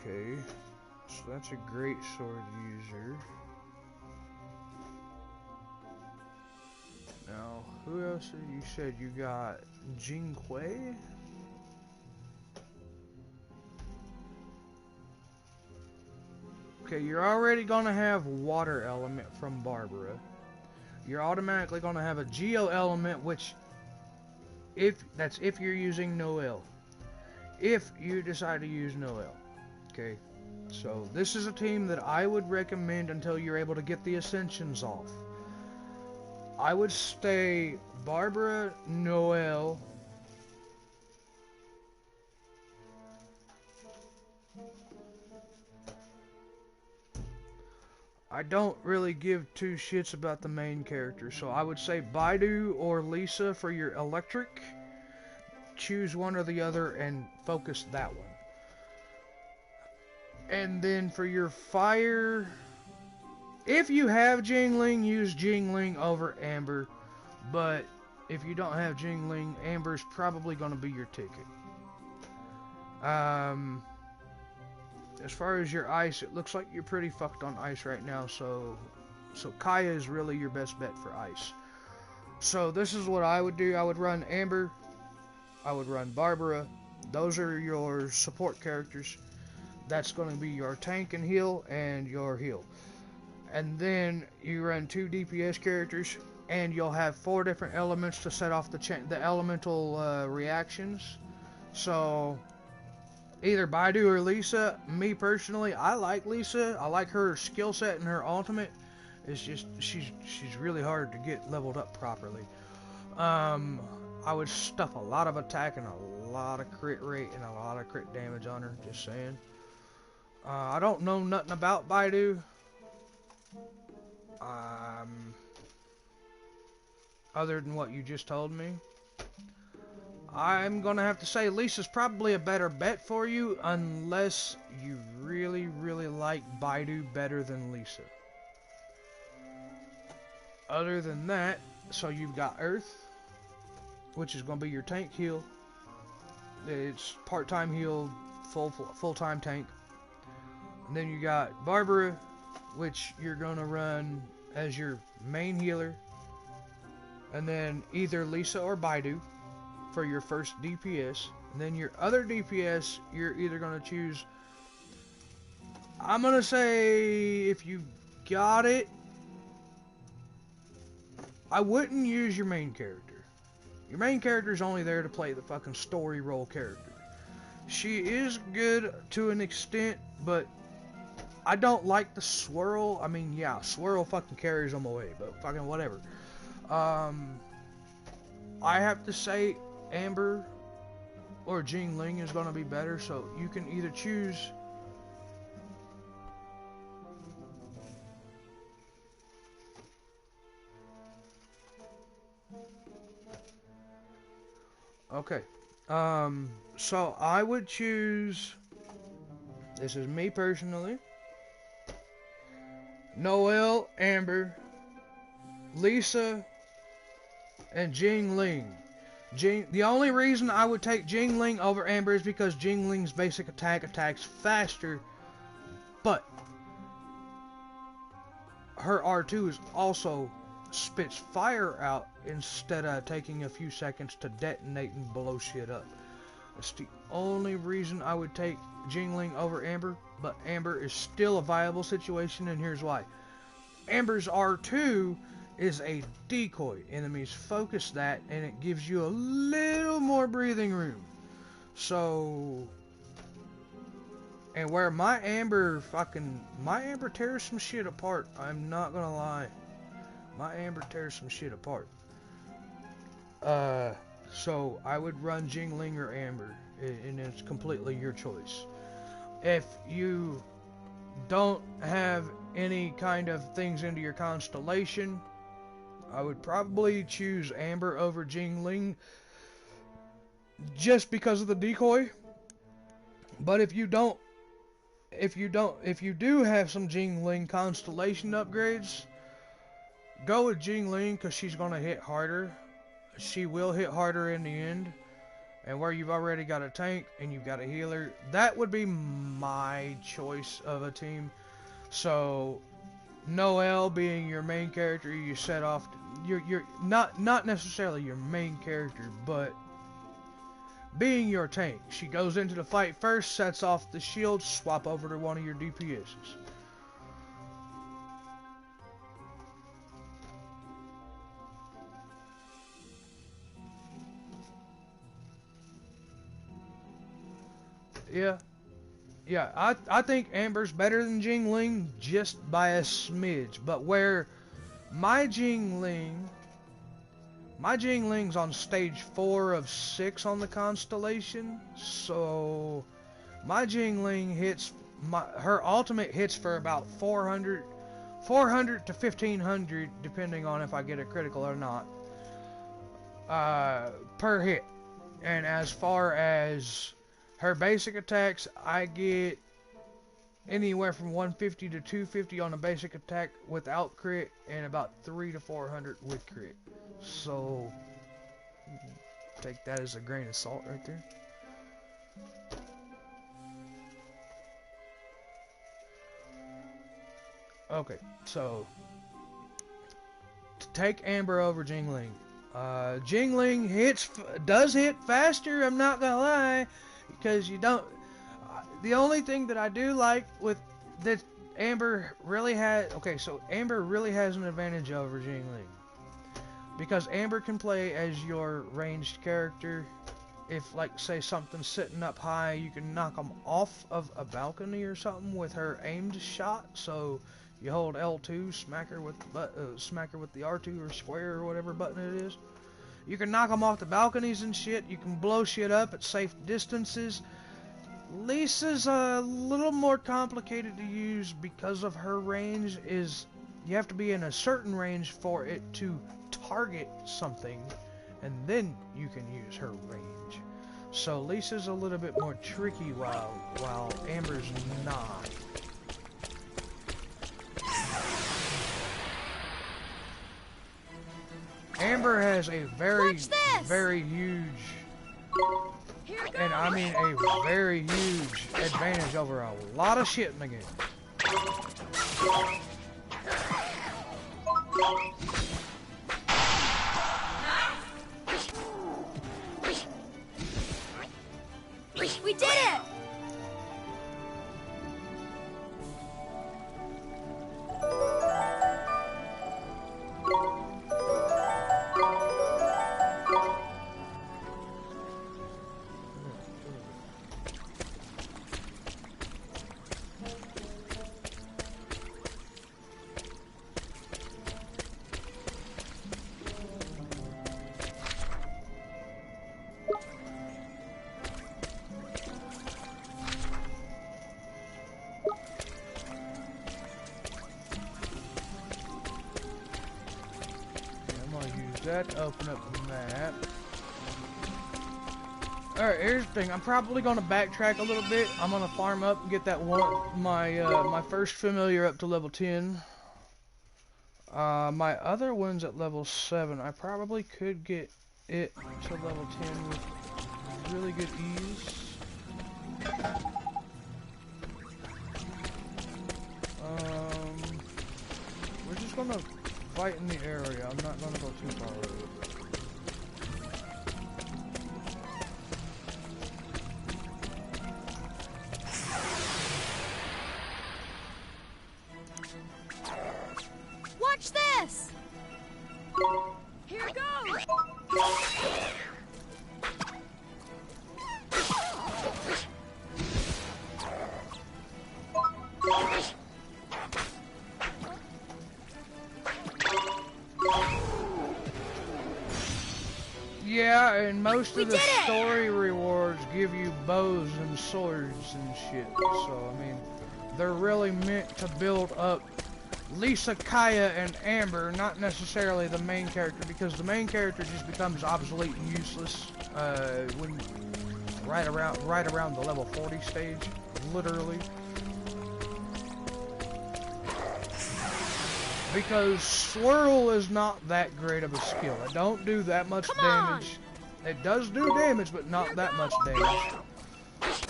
Okay. So that's a great sword user. Now, who else did you said you got? Jing Hui? Okay, you're already gonna have water element from Barbara. You're automatically gonna have a geo element, which if you're using Noelle. If you decide to use Noelle. Okay. So this is a team that I would recommend until you're able to get the ascensions off. I would stay Barbara, Noelle, I don't really give two shits about the main character, so I would say Baidu or Lisa for your electric. Choose one or the other and focus that one. And then for your fire, if you have Jingling, use Jingling over Amber. But if you don't have Jingling, Amber's probably going to be your ticket. Um, as far as your ice, it looks like you're pretty fucked on ice right now, so Kaya is really your best bet for ice. So this is what I would do. I would run Amber, I would run Barbara. Those are your support characters. That's going to be your tank and heal and your heal. And then you run 2 DPS characters, and you'll have 4 different elements to set off the elemental reactions. So either Baidu or Lisa. Me personally, I like Lisa. I like her skill set and her ultimate. It's just she's really hard to get leveled up properly. I would stuff a lot of attack and a lot of crit rate and a lot of crit damage on her. Just saying. I don't know nothing about Baidu. Other than what you just told me. I'm gonna have to say Lisa's probably a better bet for you unless you really, really like Baidu better than Lisa. Other than that, so you've got Earth, which is gonna be your tank heal. It's part-time heal, full-time tank. And then you got Barbara, which you're gonna run as your main healer. And then either Lisa or Baidu for your first DPS. And then your other DPS, you're either going to choose... I'm going to say, if you got it, I wouldn't use your main character. Your main character is only there to play the fucking story role character. She is good to an extent, but I don't like the swirl. I mean, yeah, swirl fucking carries them away, but fucking whatever. I have to say Amber or Jingling is going to be better, so you can either choose. Okay. So I would choose, this is me personally, Noelle, Amber, Lisa, and Jingling. The only reason I would take Jingling over Amber is because Jingling's basic attack attacks faster, but her R2 is also spits fire out instead of taking a few seconds to detonate and blow shit up. That's the only reason I would take Jingling over Amber, but Amber is still a viable situation, and here's why. Amber's R2 is a decoy. Enemies focus that, and it gives you a little more breathing room. So, and where my Amber tears some shit apart. I'm not gonna lie. My Amber tears some shit apart. So I would run Jingling or Amber, and it's completely your choice. If you don't have any kind of things into your constellation, I would probably choose Amber over Jingling just because of the decoy. But if you do have some Jingling constellation upgrades, go with Jingling because she's gonna hit harder. She will hit harder in the end. And where you've already got a tank and you've got a healer, that would be my choice of a team. So Noelle being your main character, you set off. You're not necessarily your main character, but being your tank. She goes into the fight first, sets off the shield, swap over to one of your DPSs. Yeah, I think Amber's better than Jingling just by a smidge. But where my Jingling's on stage 4 of 6 on the constellation, so my Jingling hits, her ultimate hits for about 400 to 1500, depending on if I get a critical or not, per hit. And as far as her basic attacks, I get anywhere from 150 to 250 on a basic attack without crit, and about 300 to 400 with crit. So, take that as a grain of salt right there. Okay, so to take Amber over Jingling. Jingling does hit faster, I'm not gonna lie, because you don't. The only thing that I do like with that Amber really has. Okay, so Amber really has an advantage over Jingling. Because Amber can play as your ranged character. If, like, say something's sitting up high, you can knock them off of a balcony or something with her aimed shot. So you hold L2, smack her with the R2 or square or whatever button it is. You can knock them off the balconies and shit. You can blow shit up at safe distances. Lisa's a little more complicated to use because of her range. You have to be in a certain range for it to target something, and then you can use her range. So Lisa's a little bit more tricky while Amber's not. Amber has a very huge, and I mean a very huge advantage over a lot of shit in the game. We did it! That open up the map. Alright, here's the thing. I'm probably gonna backtrack a little bit. I'm gonna farm up and get that my first familiar up to level 10. My other one's at level 7. I probably could get it to level 10 with really good ease. We're just gonna fight in the area. I'm not gonna go too far away. Watch this! Here goes! Yeah, and most of the story rewards give you bows and swords and shit. So, I mean, they're really meant to build up Lisa, Kaya, and Amber, not necessarily the main character, because the main character just becomes obsolete and useless when right around the level 40 stage, literally. Because Swirl is not that great of a skill. It don't do that much damage. It does do damage, but not that much damage.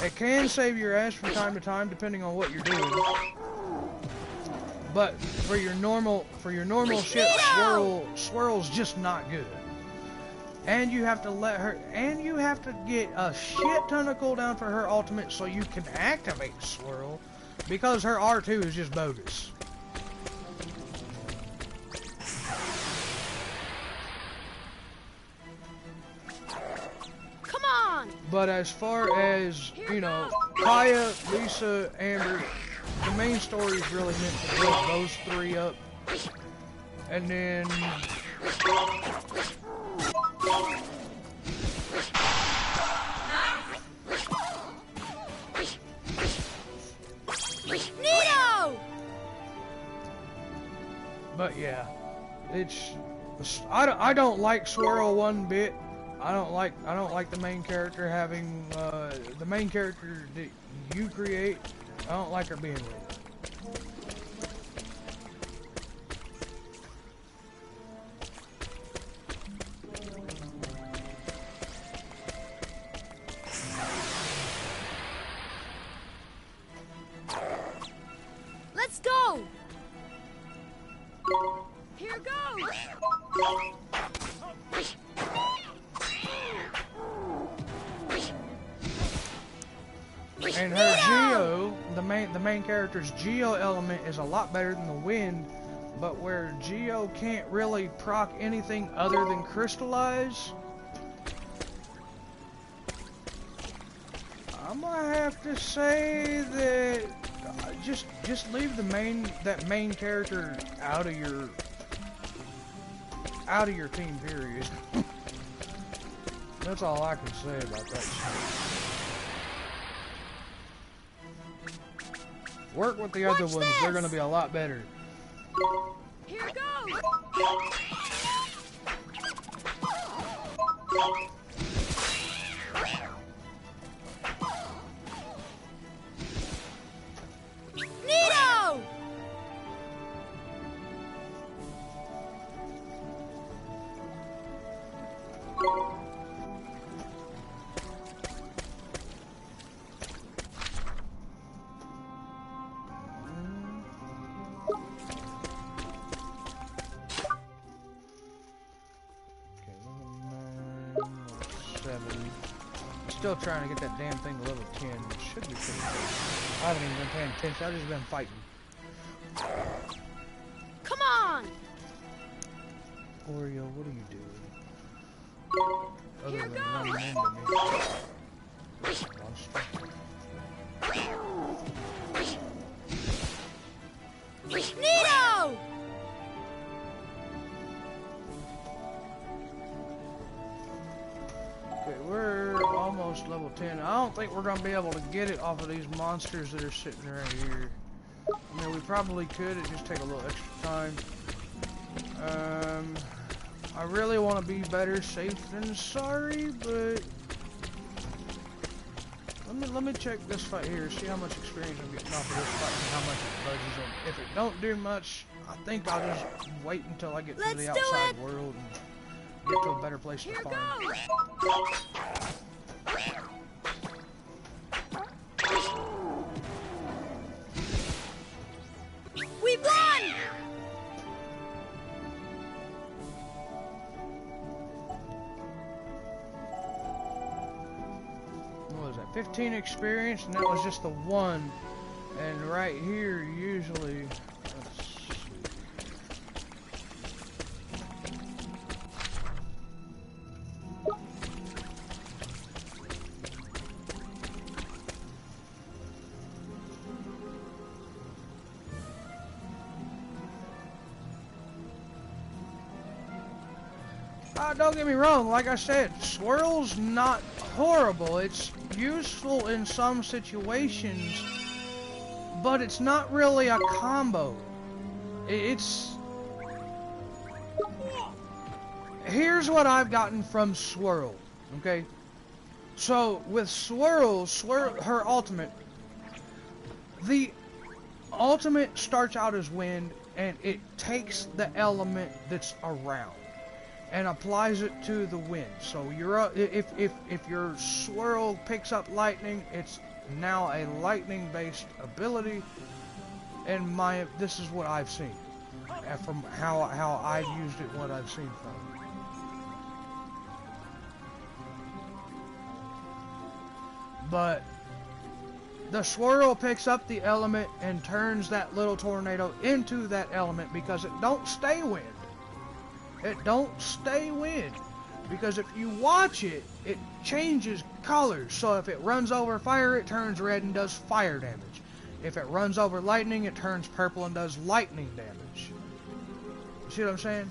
It can save your ass from time to time, depending on what you're doing. But for your normal shit, Swirl's just not good. And you have to get a shit ton of cooldown for her ultimate so you can activate Swirl, because her R2 is just bogus. But as far as, you know, Kaya, Lisa, Amber, the main story is really meant to build those three up. And then... Nino! But yeah, I don't like Swirl one bit. I don't like the main character having the main character that you create. I don't like her being with it. Let's go. Here goes! And her Geo, the main character's Geo element is a lot better than the wind, but where Geo can't really proc anything other than crystallize, I'm gonna have to say that just leave that main character out of your team, period. That's all I can say about that shit. Work with the other ones, they're gonna be a lot better. Here goes! Nino! Still trying to get that damn thing to level 10. It should be pretty good. I haven't even been paying attention. I've just been fighting. Come on! Oreo, what are you doing? Other Here than goes! running into me. Monster. Nino! Okay, we're almost level 10. I don't think we're going to be able to get it off of these monsters that are sitting right here. I mean, we probably could. It just take a little extra time. I really want to be better safe than sorry, but let me check this fight here. See how much experience I'm getting off of this fight and how much it budges in. If it don't do much, I think I'll just wait until I get to the outside world and get to a better place to farm. We won! What was that? 15 experience, and that was just the one. And right here, usually, let's see. Don't get me wrong, like I said, swirl's not horrible. It's useful in some situations, but it's not really a combo. Here's what I've gotten from Swirl, okay? So, with Swirl, her ultimate, the ultimate starts out as wind, and it takes the element that's around and applies it to the wind. So if your swirl picks up lightning, it's now a lightning based ability, and this is what I've seen from how I've used it, what I've seen from it. But the swirl picks up the element and turns that little tornado into that element, because it don't stay wind. It don't stay wind, because if you watch it, it changes colors. So if it runs over fire, it turns red and does fire damage. If it runs over lightning, it turns purple and does lightning damage. You see what I'm saying?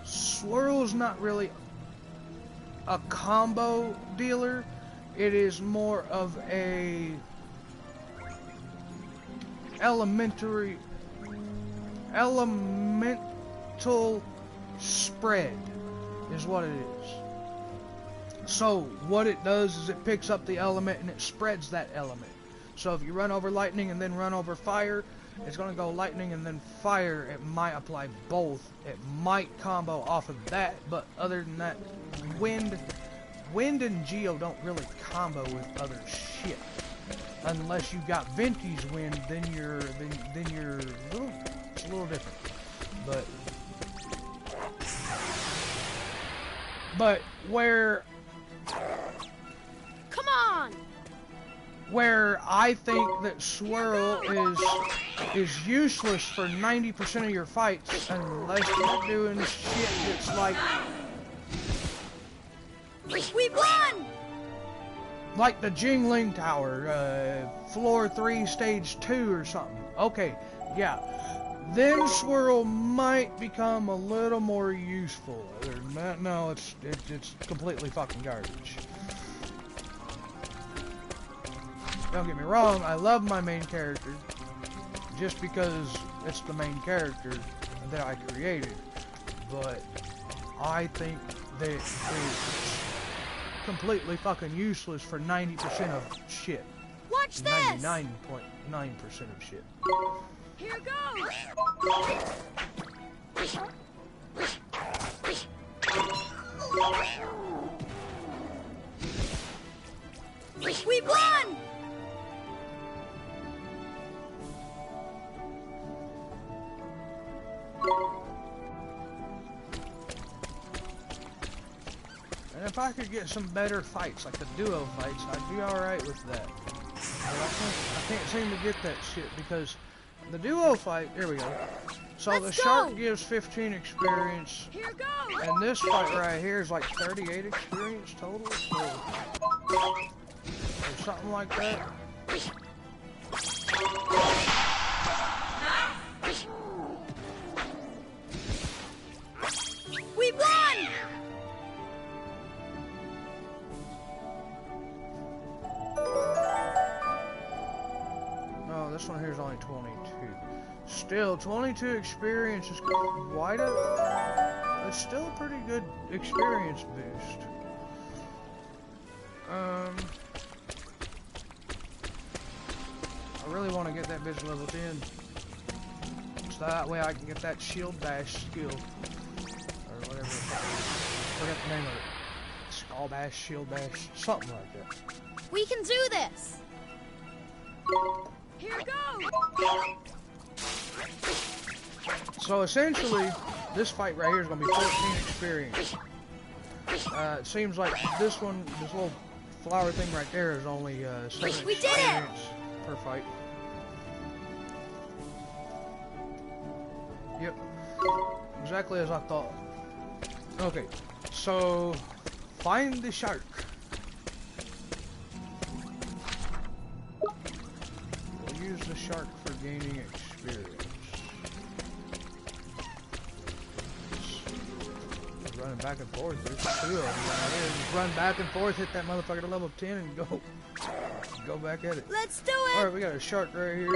Swirl's not really a combo dealer. It is more of a elemental spread is what it is. So what it does is it picks up the element and it spreads that element. So if you run over lightning and then run over fire, it's going to go lightning and then fire. It might apply both. It might combo off of that, but other than that, wind and Geo don't really combo with other shit. Unless you got Venti's wind, then you're it's a little different. But But where Come on! I think that swirl is useless for 90% of your fights unless you're doing shit that's like We won! like the Jingling Tower, floor 3, stage 2 or something. Okay, yeah. Then swirl might become a little more useful. No, it's completely fucking garbage. Don't get me wrong, I love my main character just because it's the main character that I created, but I think that it's completely fucking useless for 90% of shit. Watch this! 99.9% of shit. Here goes! We won! And if I could get some better fights, like the duo fights, I'd be alright with that. But I can't seem to get that shit because the duo fight, here we go. So the shark gives 15 experience, Here goes! and this fight right here is like 38 experience total, so, or something like that. We won! No, this one here is only 22. Still, 22 experience is quite a... It's still a pretty good experience boost. I really want to get that bitch level 10. So that way I can get that shield bash skill. Or whatever. I forget the name of it. Skull bash, shield bash, something like that. We can do this! Here goes! So essentially, this fight right here is going to be 14 experience. It seems like this one, this little flower thing right there is only 7 We did it! experience per fight. Yep. Exactly as I thought. Okay, so find the shark. We'll use the shark for gaining experience. Running back and forth. There's two of them right here. Just run back and forth, hit that motherfucker to level 10 and go back at it. Let's do it! Alright, we got a shark right here.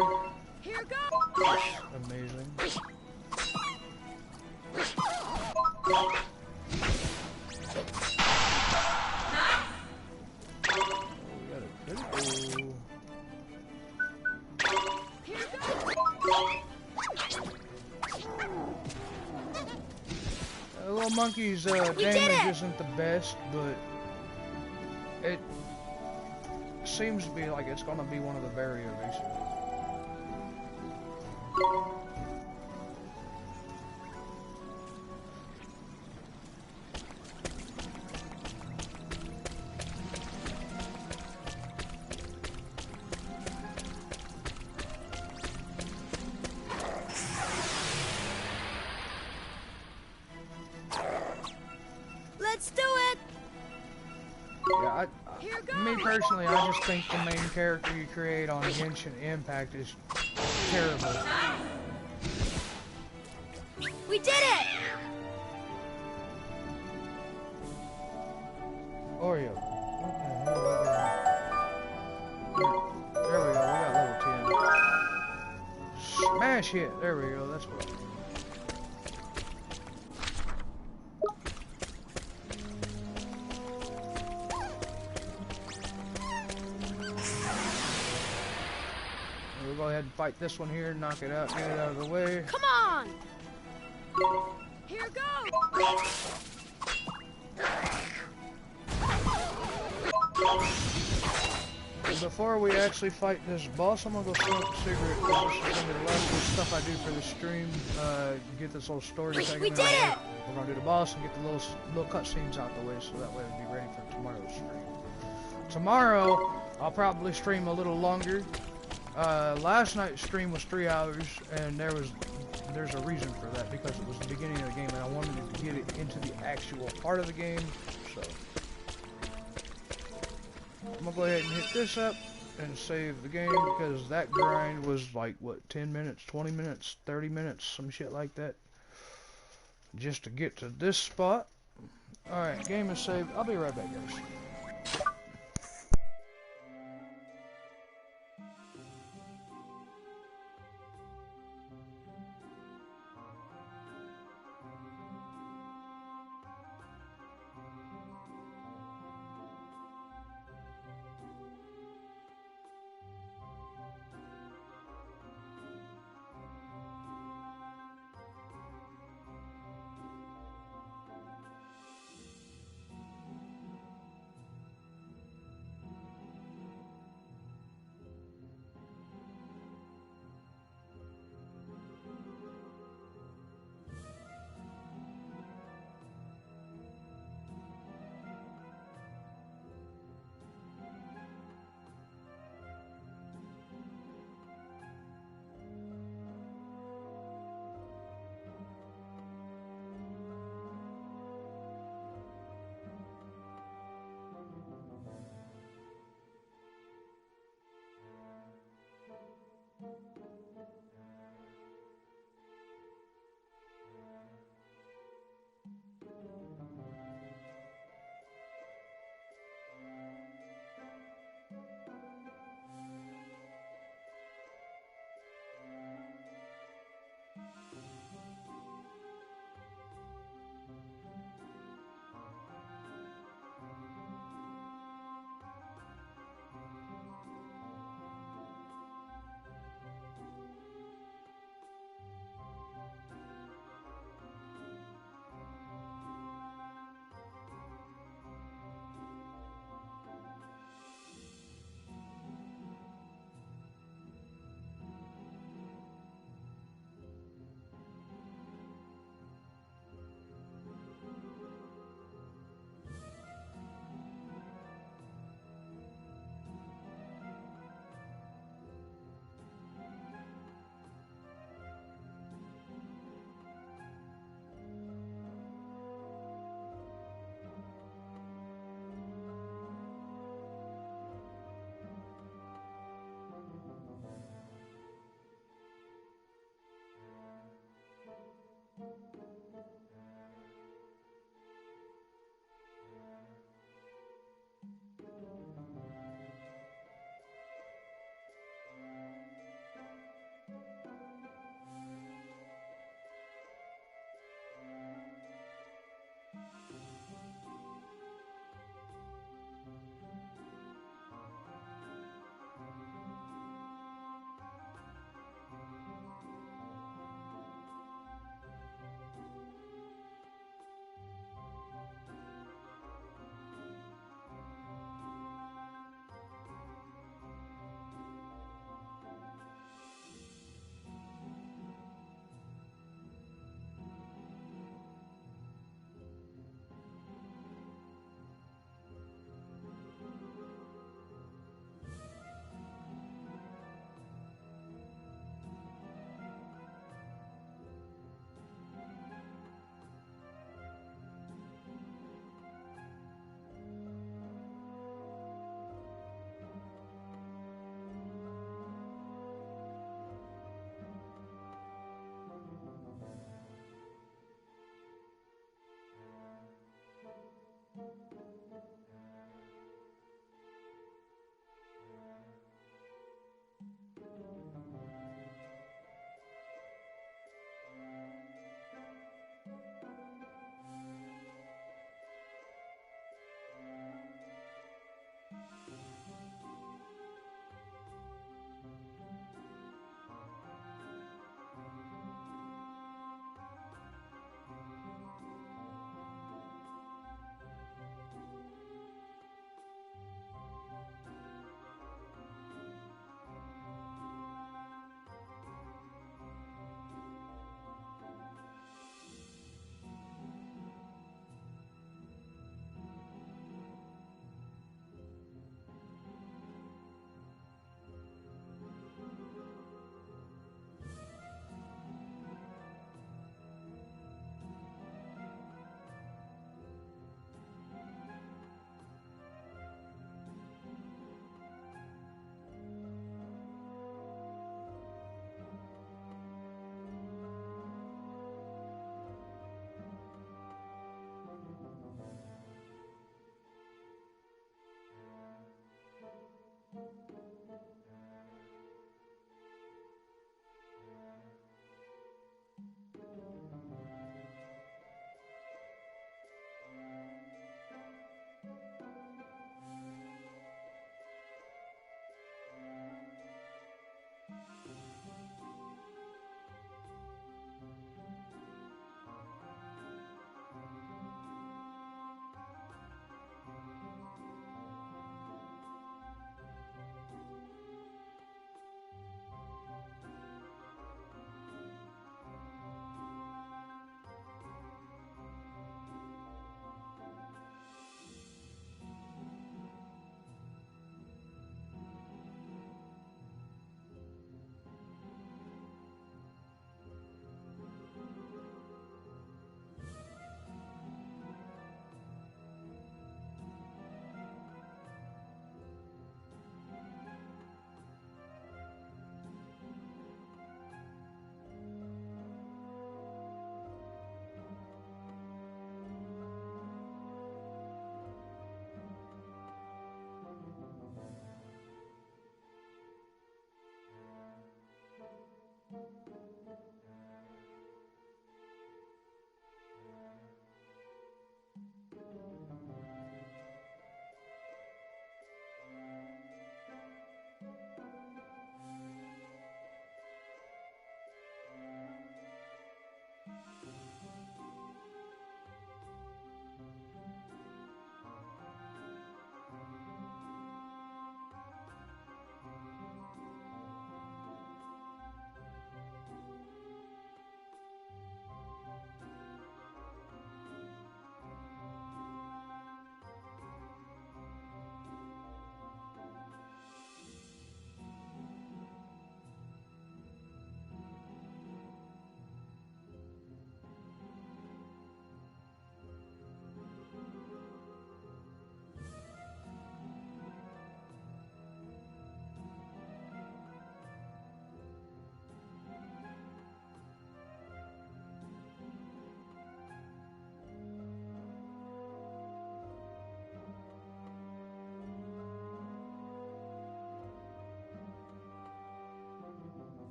Here goes! Amazing. We got a critical. Here goes! The little monkey's damage isn't the best, but it seems to be like it's gonna be one of the very evasive. Let's do it! Yeah, me personally, I just think the main character you create on Genshin Impact is terrible. We did it! Oreo. What the hell are we doing? There we go, we got level 10. Smash hit, there we go, that's what. We'll go ahead and fight this one here, knock it out, get it out of the way. Come on! Here goes! before we actually fight this boss, I'm gonna go smoke a cigarette because this is gonna be the last of the stuff I do for the stream. Get this little story segment. We did it! We're gonna do the boss and get the little cutscenes out the way, so that way we'll be ready for tomorrow's stream. Tomorrow, I'll probably stream a little longer. Last night's stream was 3 hours, and there's a reason for that, because it was the beginning of the game, and I wanted to get it into the actual part of the game, so. I'm gonna go ahead and hit this up and save the game, because that grind was like, what, 10 minutes, 20 minutes, 30 minutes, some shit like that, just to get to this spot. Alright, game is saved. I'll be right back, guys.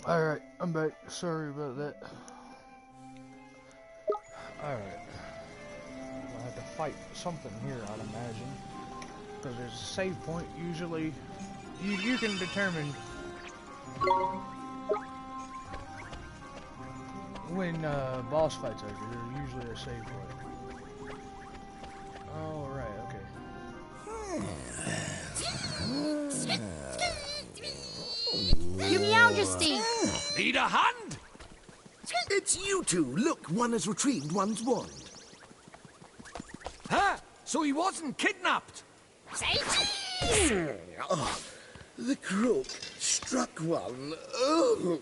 Alright, I'm back. Sorry about that. Alright. I'll have to fight something here, I'd imagine. Because there's a save point, usually. You can determine when boss fights are. There's usually a save point. Alright, okay. Your Majesty! Need a hand? It's you two. Look, one has retrieved one's wand. Huh? So he wasn't kidnapped? Oh, the crook struck one. Oh.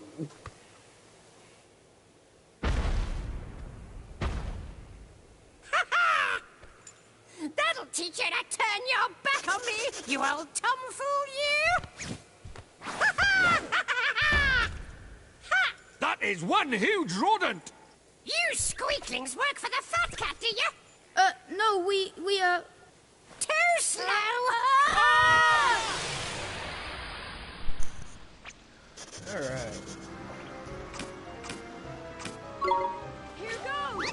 That'll teach you to turn your back on me, you old tomfool, you! That is one huge rodent! You squeaklings work for the fat cat, do you? No, we Too slow! Alright. Here goes!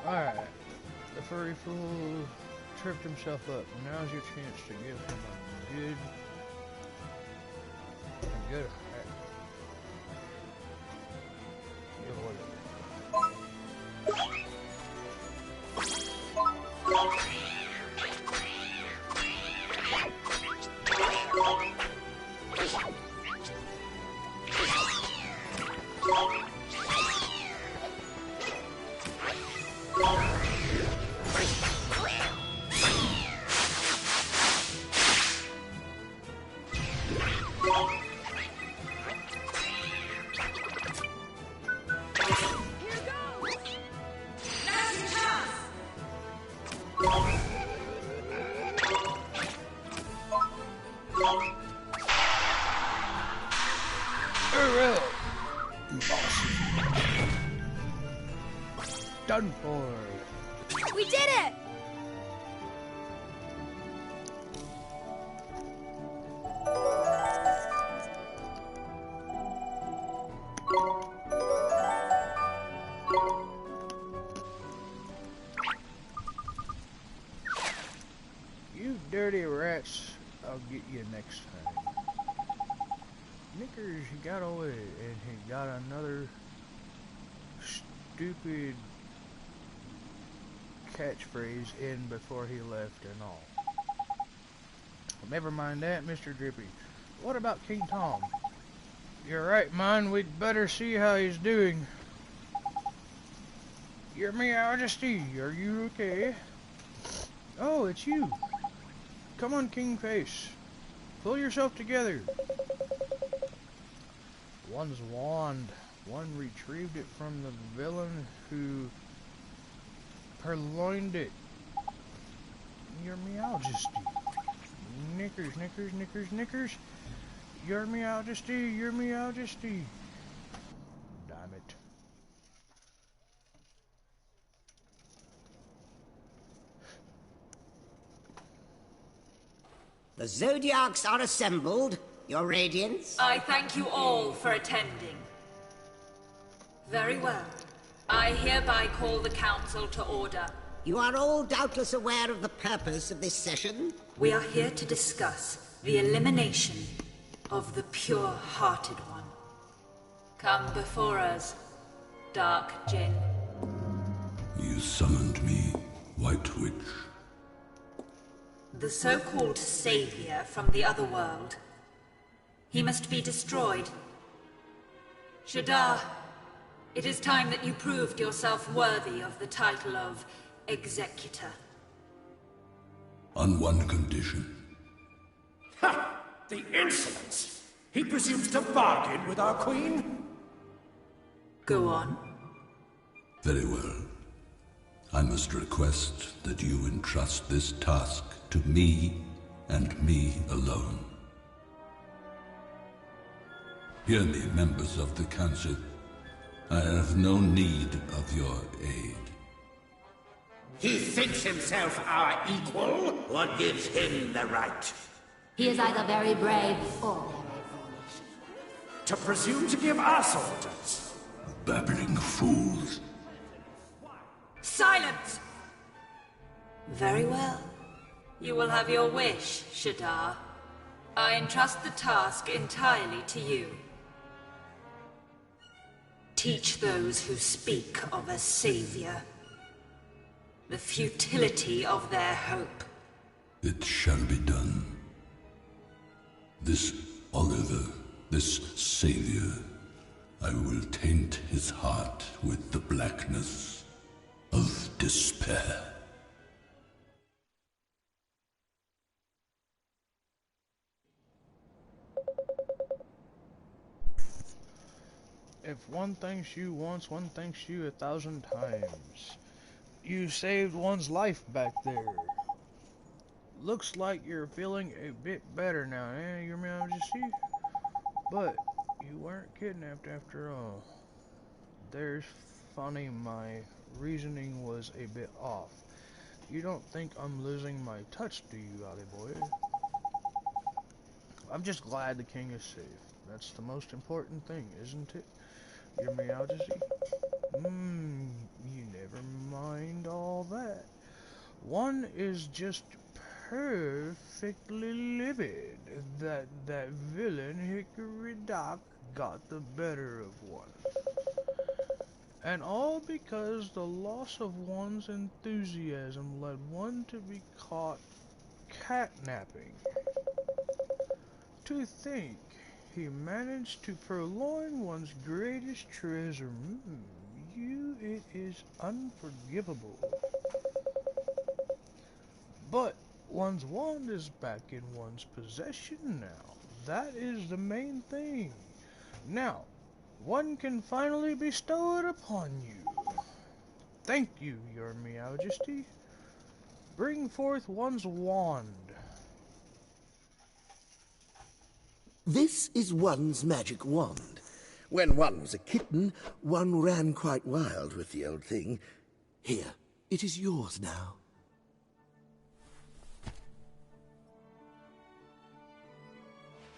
Alright. The furry fool tripped himself up. Now's your chance to give him a good hack. Good order. Alright. Done for. we did it! You dirty rats, I'll get you next time. Knickers, he got away, and he got another stupid catchphrase in before he left and all. Well, never mind that, Mr. Drippy. What about King Tom? You're right, man. We'd better see how he's doing. Your Majesty, are you okay? Oh, it's you. Come on, King Face. Pull yourself together. One's wand. One retrieved it from the villain who purloined it. Your Majesty. Knickers, knickers, knickers, knickers. Your Majesty, your Majesty. Damn it. The Zodiacs are assembled, Your Radiance. I thank you all for attending. Very well. I hereby call the council to order. You are all doubtless aware of the purpose of this session. We are here to discuss the elimination of the pure-hearted one. Come before us, Dark Jinn. You summoned me, White Witch. the so-called savior from the other world. He must be destroyed. Shadar, it is time that you proved yourself worthy of the title of Executor. On one condition. Ha! The insolence! He presumes to bargain with our queen? Go on. Very well. I must request that you entrust this task to me and me alone. Hear me, members of the Council. I have no need of your aid. He thinks himself our equal? What gives him the right? He is either very brave or very foolish. To presume to give us orders? Babbling fools. Silence! Very well. You will have your wish, Shadar. I entrust the task entirely to you. Teach those who speak of a savior the futility of their hope. It shall be done. This Oliver, this savior, I will taint his heart with the blackness of despair. If one thanks you once, one thanks you 1,000 times. You saved one's life back there. Looks like you're feeling a bit better now, eh, Your Majesty? But you weren't kidnapped after all. There's funny, my reasoning was a bit off. You don't think I'm losing my touch, do you, Ollie boy? I'm just glad the king is safe. That's the most important thing, isn't it, Your Majesty? You never mind all that. One is just perfectly livid that villain Hickory Dock got the better of one. And all because the loss of one's enthusiasm led one to be caught catnapping. To think he managed to purloin one's greatest treasure. It is unforgivable. But one's wand is back in one's possession now. That is the main thing. Now, one can finally bestow it upon you. Thank you, Your Majesty. Bring forth one's wand. This is one's magic wand. When one was a kitten, one ran quite wild with the old thing. Here, it is yours now.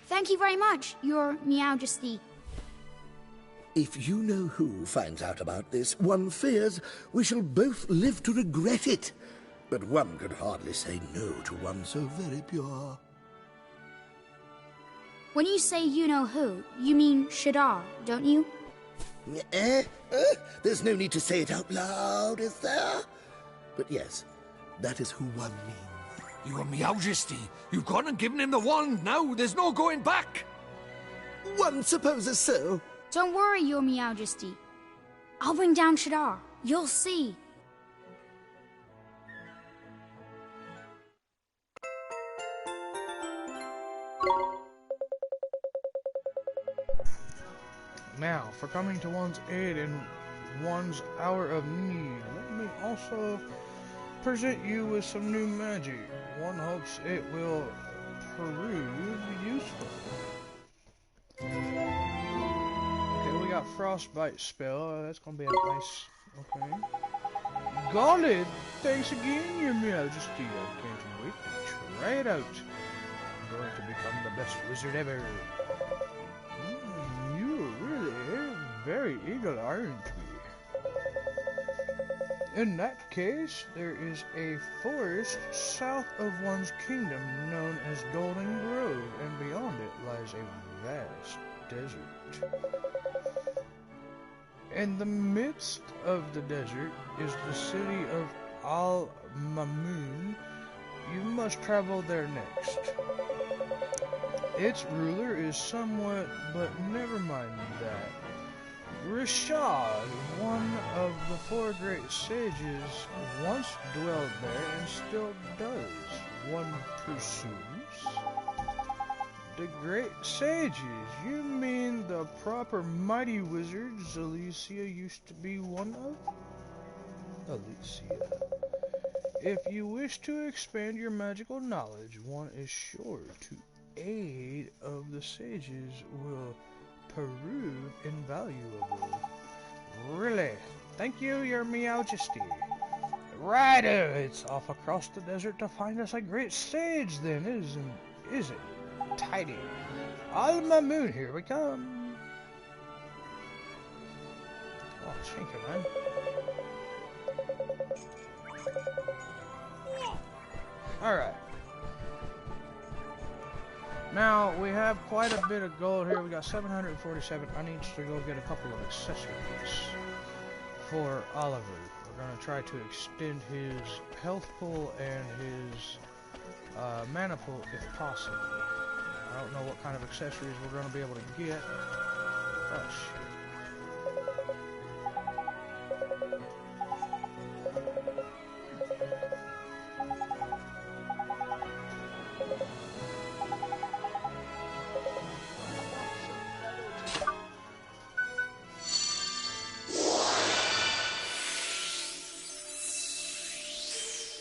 Thank you very much, Your Majesty. If you know who finds out about this, one fears we shall both live to regret it. But one could hardly say no to one so very pure. When you say you know who, you mean Shadar, don't you? There's no need to say it out loud, is there? But yes, that is who one means. Your Majesty, you've gone and given him the wand now. There's no going back. One supposes so. Don't worry, Your Majesty. I'll bring down Shadar. You'll see. Now, for coming to one's aid in one's hour of need, let me also present you with some new magic. One hopes it will prove useful. Okay, we got Frostbite spell. That's gonna be a nice. Okay. Golly, thanks again, Your Majesty. I can't wait to try it out. I'm going to become the best wizard ever. Very eagle, aren't we? In that case, there is a forest south of one's kingdom known as Golden Grove, and beyond it lies a vast desert. In the midst of the desert is the city of Al-Mamun. you must travel there next. Its ruler is somewhat, but never mind that. Rashad, one of the four great sages, once dwelled there and still does, one presumes. The great sages, you mean the proper mighty wizards Alicia used to be one of? Alicia. If you wish to expand your magical knowledge, one is sure to aid of the sages will prove invaluable. Really? Thank you, your majesty. Righto, it's off across the desert to find us a great sage then, is it? Tidy. Alma Moon, here we come. Oh, thank you, man. Alright. Now, we have quite a bit of gold here. We got 747. I need to go get a couple of accessories for Oliver. We're going to try to extend his health pool and his mana pool if possible. I don't know what kind of accessories we're going to be able to get. Oh, shit.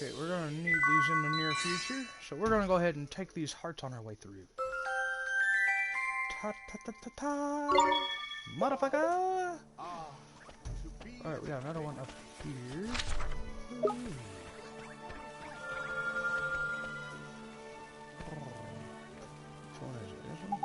Okay, we're going to need these in the near future, so we're going to go ahead and take these hearts on our way through. Ta-ta-ta-ta-ta! Motherfucker! Alright, we got another one up here. Ooh. Which one is it? This one?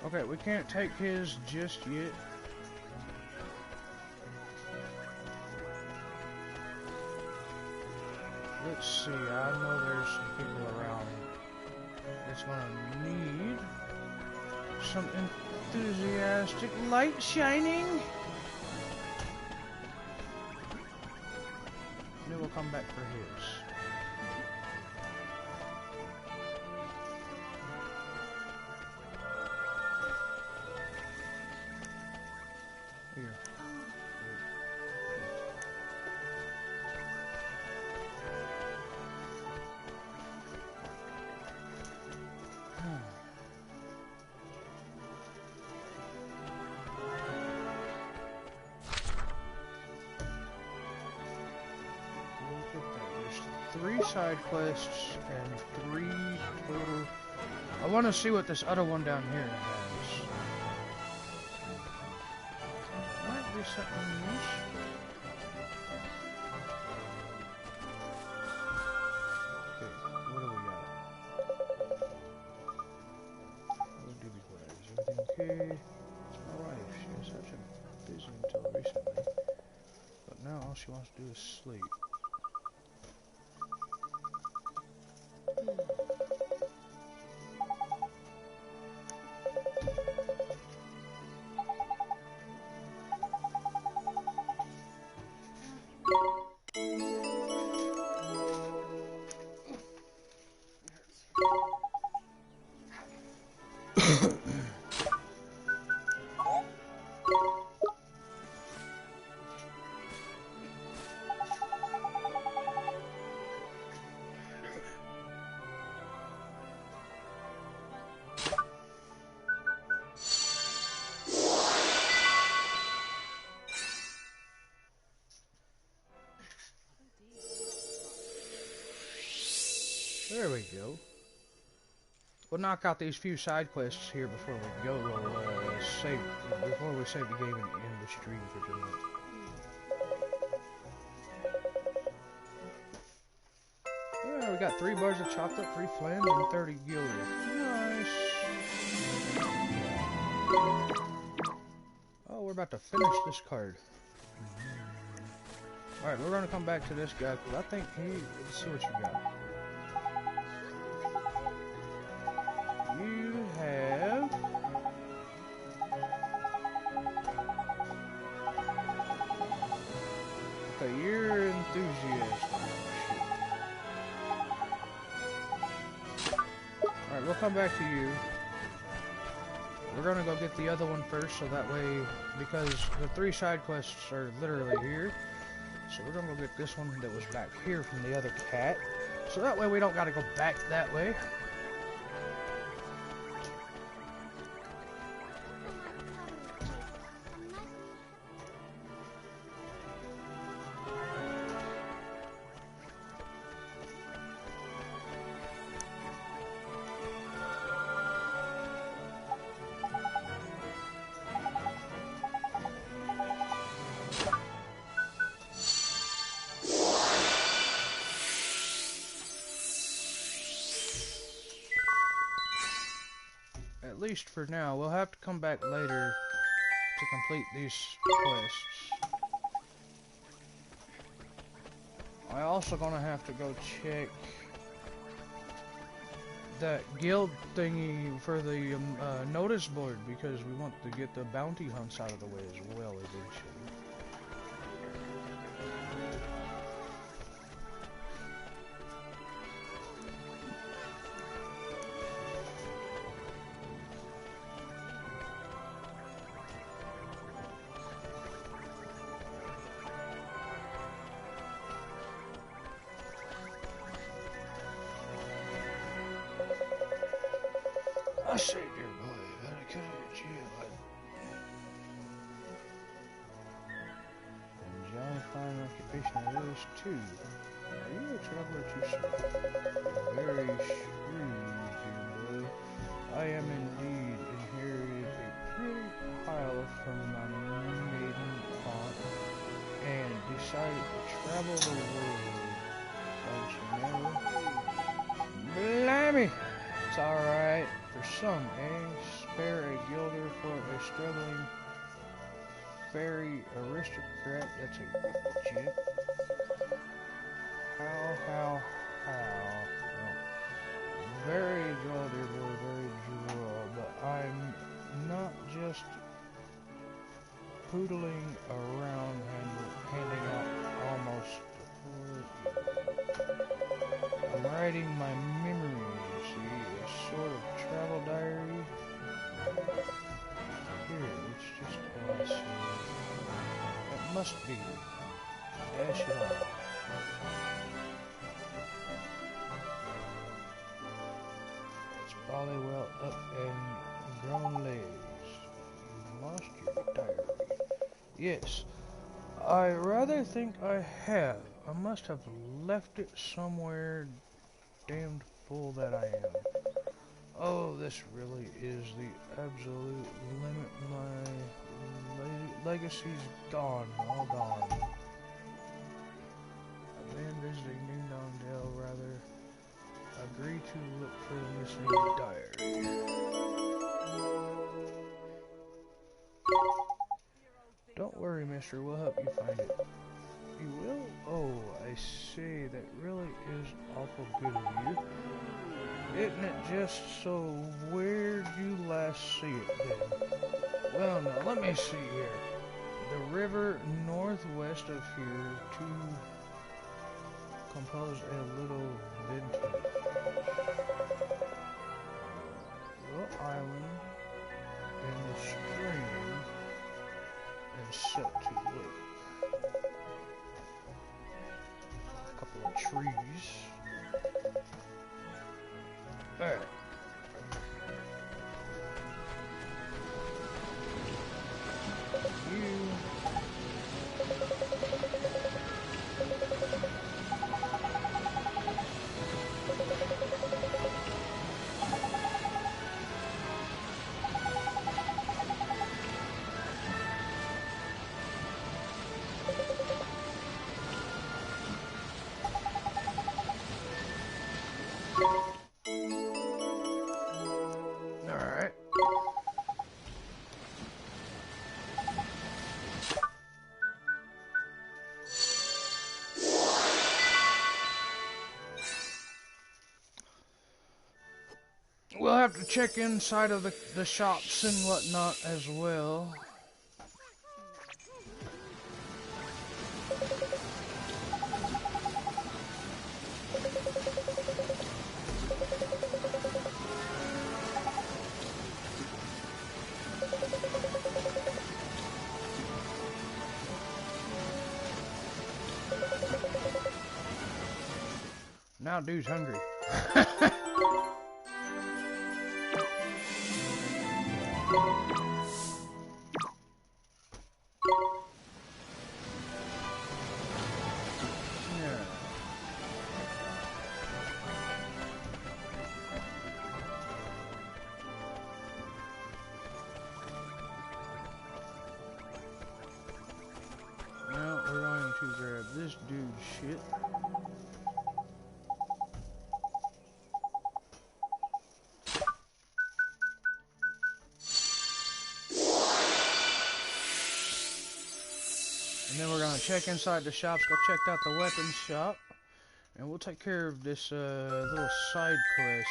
Okay, we can't take his just yet. Let's see, I know there's some people around that's gonna need some enthusiastic light shining. Then we'll come back for his. Here. There's 3 side quests and 3 total. I want to see what this other one down here has. Might be something useful. Okay, what do we got? What do we got? Is everything okay? It's my wife. She was such a busy until recently. But now all she wants to do is sleep. There we go. We'll knock out these few side quests here before we go. We'll save before we save the game and end the stream for tonight. got 3 bars of chocolate, 3 flams, and 30 gilded. Nice. Oh, we're about to finish this card. Alright, we're gonna come back to this guy, because I think let's see what you got. You have... Okay, you're enthusiastic. Alright, we'll come back to you. We're gonna go get the other one first, so that way, because the 3 side quests are literally here. So we're gonna go get this one that was back here from the other cat. So that way we don't gotta go back that way. At least for now. We'll have to come back later to complete these quests. I also gonna have to go check that guild thingy for the notice board, because we want to get the bounty hunts out of the way as well eventually. I say, dear boy, that I could hurt you. And jolly fine occupation it is, too. Are you a traveler too, sir? Very shrewd, dear boy. I am indeed inherited a pretty pile from my maiden aunt, and decided to travel the world. Don't you know? Blimey! It's alright. For some, eh? Spare a guilder for a struggling fairy aristocrat. That's a jip. How? Oh. Very droll, dear boy, very droll. But I'm not just poodling around handing out almost. I'm writing my memories, see, a sort of travel diary. Here, it's just all I see. It must be. Dash it off. It's probably well up and grown legs. You lost your diary. Yes, I rather think I have. I must have left it somewhere. Damned fool that I am. Oh, this really is the absolute limit. My legacy's gone, all gone. I've been visiting New Dale, rather. Agree to look for the missing diary. Don't worry, mister, we'll help you find it. You will? Oh, I see. That really is awful good of you. Isn't it just so? Where'd you last see it then? Well, now, let me see here. The river northwest of here to compose a little vintage. Little island in the stream and set to live. Trees. Alright. we'll have to check inside of the shops and whatnot as well. Now dude's hungry. Now we're going to grab this dude's shit. And then we're gonna check inside the shops, go check out the weapons shop, and we'll take care of this little side quest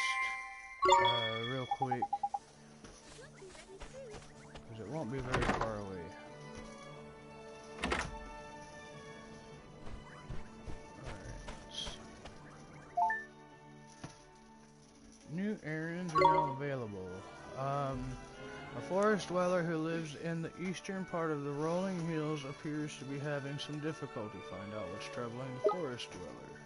real quick, because it won't be very far away. Alright. New errands are now available. A forest dweller who lives in the eastern part of the rolling hills appears to be having some difficulty. Find out what's troubling the forest dweller.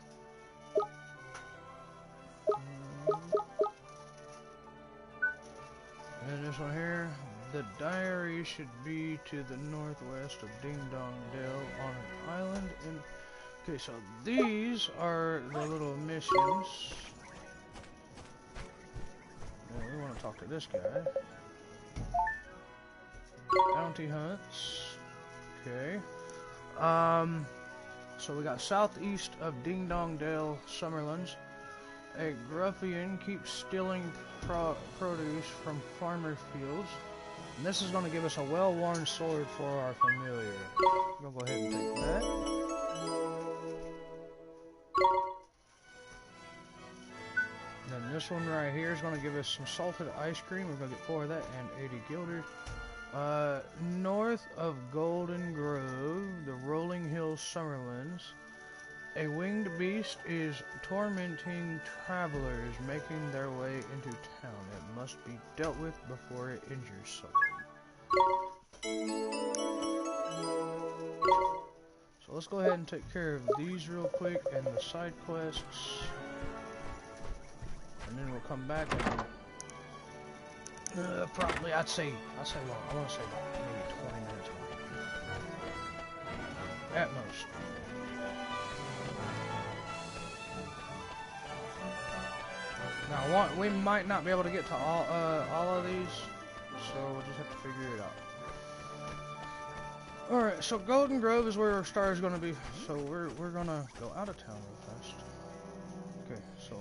And this one here, the diary should be to the northwest of Ding Dong Dale on an island in... Okay, so these are the little missions. Now we want to talk to this guy. Bounty hunts. Okay. So we got southeast of Ding Dong Dale, Summerlands. A ruffian keeps stealing produce from farmer fields. And this is going to give us a well-worn sword for our familiar. We'll go ahead and take that. Then this one right here is going to give us some salted ice cream. We're going to get 4 of that and 80 guilders. North of Golden Grove, the Rolling Hills, Summerlands, a winged beast is tormenting travelers making their way into town. It must be dealt with before it injures someone. So let's go ahead and take care of these real quick and the side quests, and then we'll come back and probably, I'd say long. I want to say about maybe 20 minutes at most. Now, we might not be able to get to all of these, so we'll just have to figure it out. All right, so Golden Grove is where our star is going to be. So we're gonna go out of town real fast. Okay, so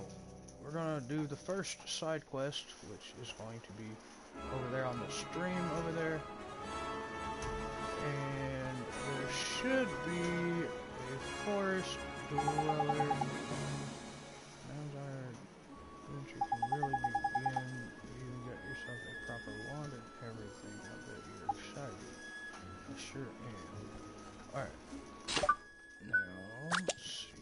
we're gonna do the first side quest, which is going to be over there on the stream over there, and there should be a forest dweller. Now's our adventure can really begin. You even got yourself a proper wand and everything. I bet you're excited. I sure am. Alright. Now, let's see.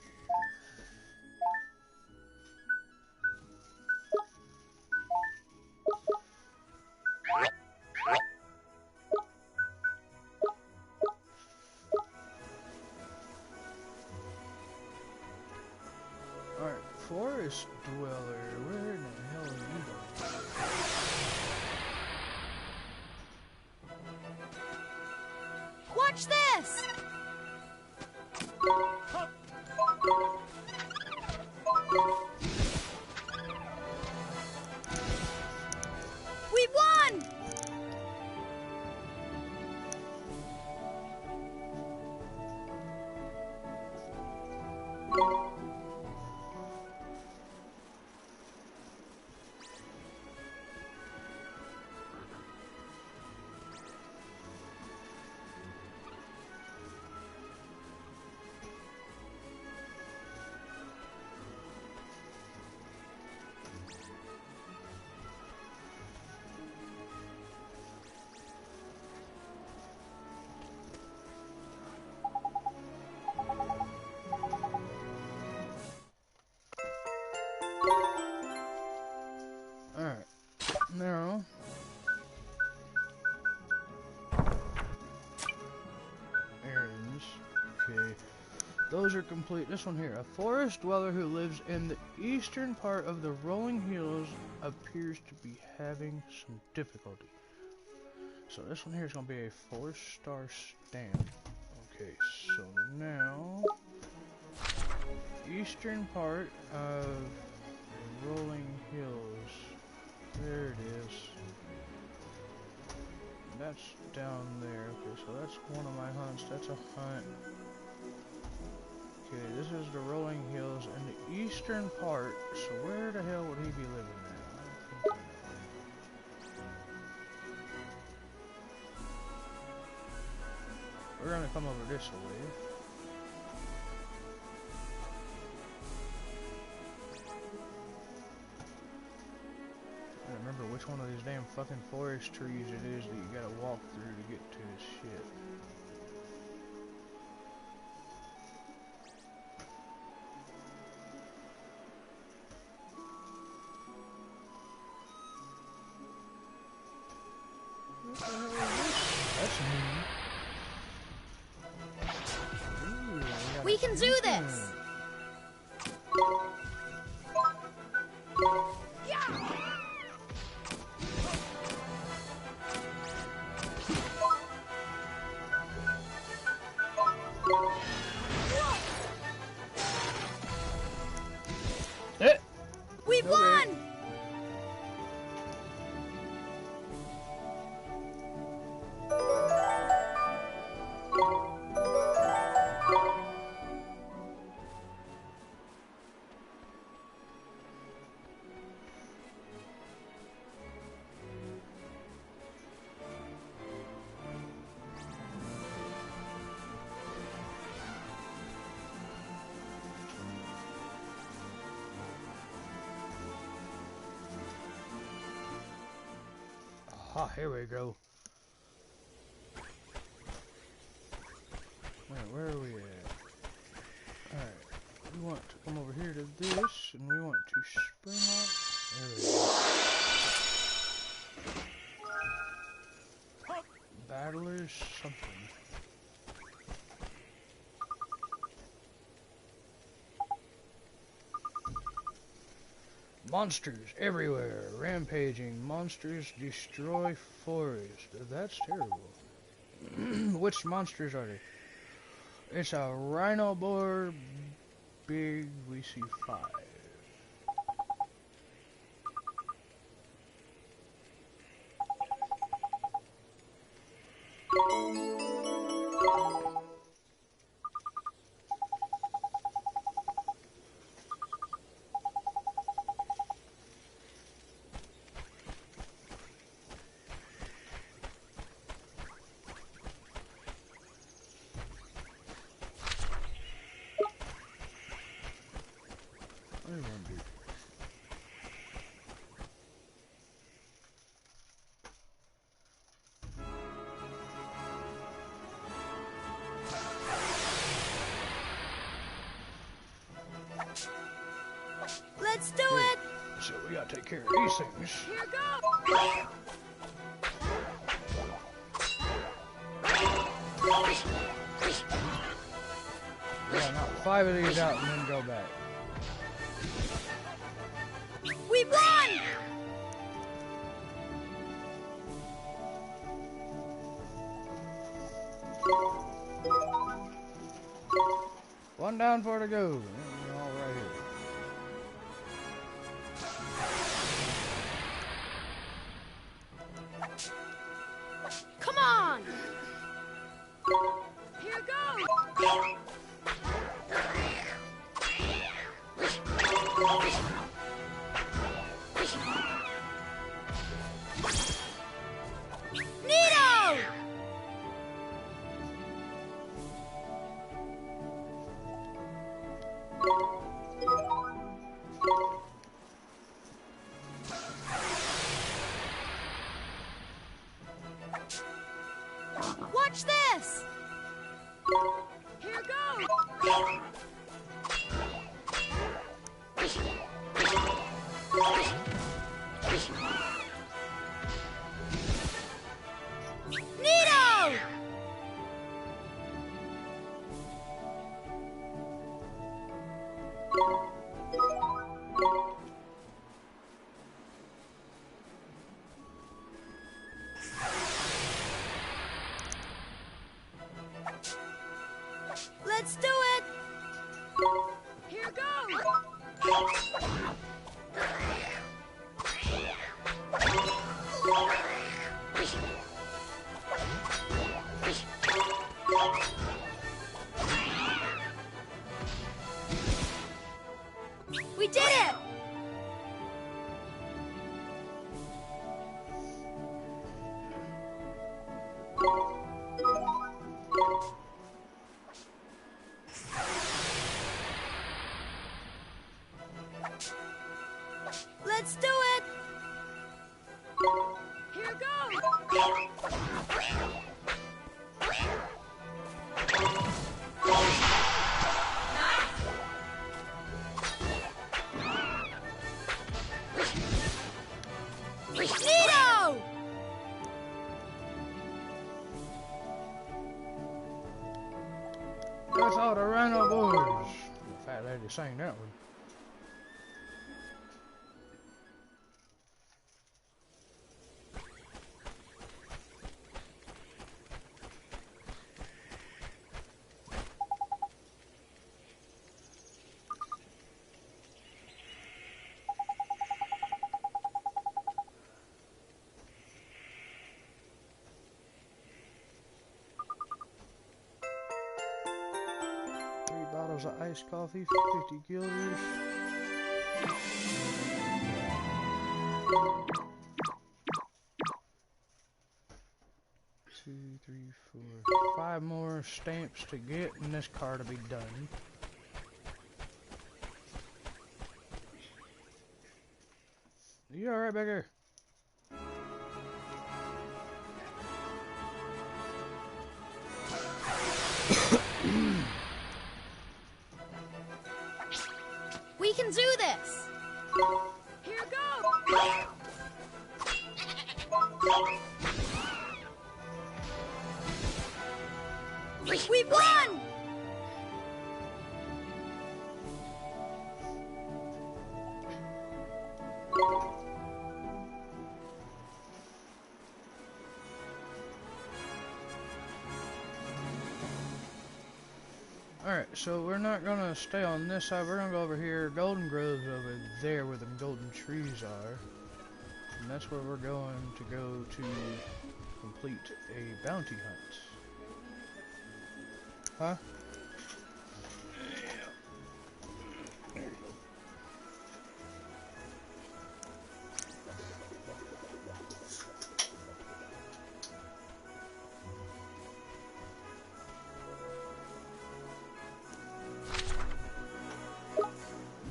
Alright, forest dweller, where in the hell are you going? Watch this! We won! Now, errands. Okay. Those are complete. This one here. A forest dweller who lives in the eastern part of the rolling hills appears to be having some difficulty. So this one here is going to be a 4-star stamp. Okay, so now eastern part of rolling hills. There it is. That's down there. Okay, so that's one of my hunts. That's a hunt. Okay, this is the rolling hills in the eastern part. So where the hell would he be living at? I don't think I know. We're gonna come over this way. I don't remember which one of these damn fucking forest trees it is that you gotta walk through to get to this shit. What the hell is this? That's new. Ooh, We can do this! We've won! Ah, here we go. Alright, where are we at? Alright, we want to come over here to this, and we want to spring on. There we go. Battlers something. Monsters everywhere, rampaging. Monsters destroy forest. That's terrible. Which monsters are they? It's a rhino boar. Big. We see 5. Let's do it! So we gotta take care of these things. Here goes! Yeah, knock 5 of these out and then go back. We won! One down for to go. We're all right here. Come on! Here goes! Nino! Watch this! Here goes! We did it! Let's do it! Here goes! Nino! That's all the Rhino boys. The fat lady sang that one. Bottles of iced coffee for 50 guilders. Two, three, four, 5 more stamps to get, and this card will be done. You alright back here? We can do this! Here goes! We won! Alright, so we're not gonna stay on this side, we're gonna go over here. Golden Grove's over there where the golden trees are. And that's where we're going to go to complete a bounty hunt. Huh?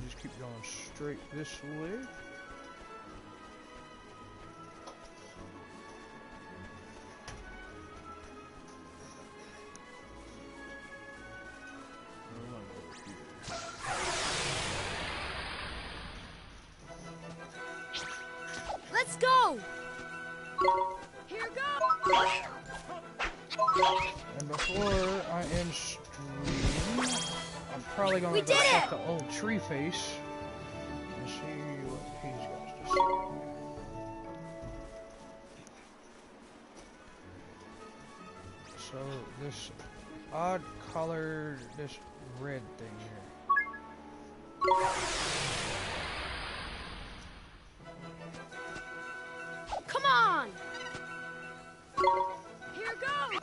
Just keep going straight this way. Let's go! Here goes! And before I end stream, I'm probably gonna We go did check it! the old tree face and see what he's got to say. So this odd colored, this red thing here. Come on! Here goes!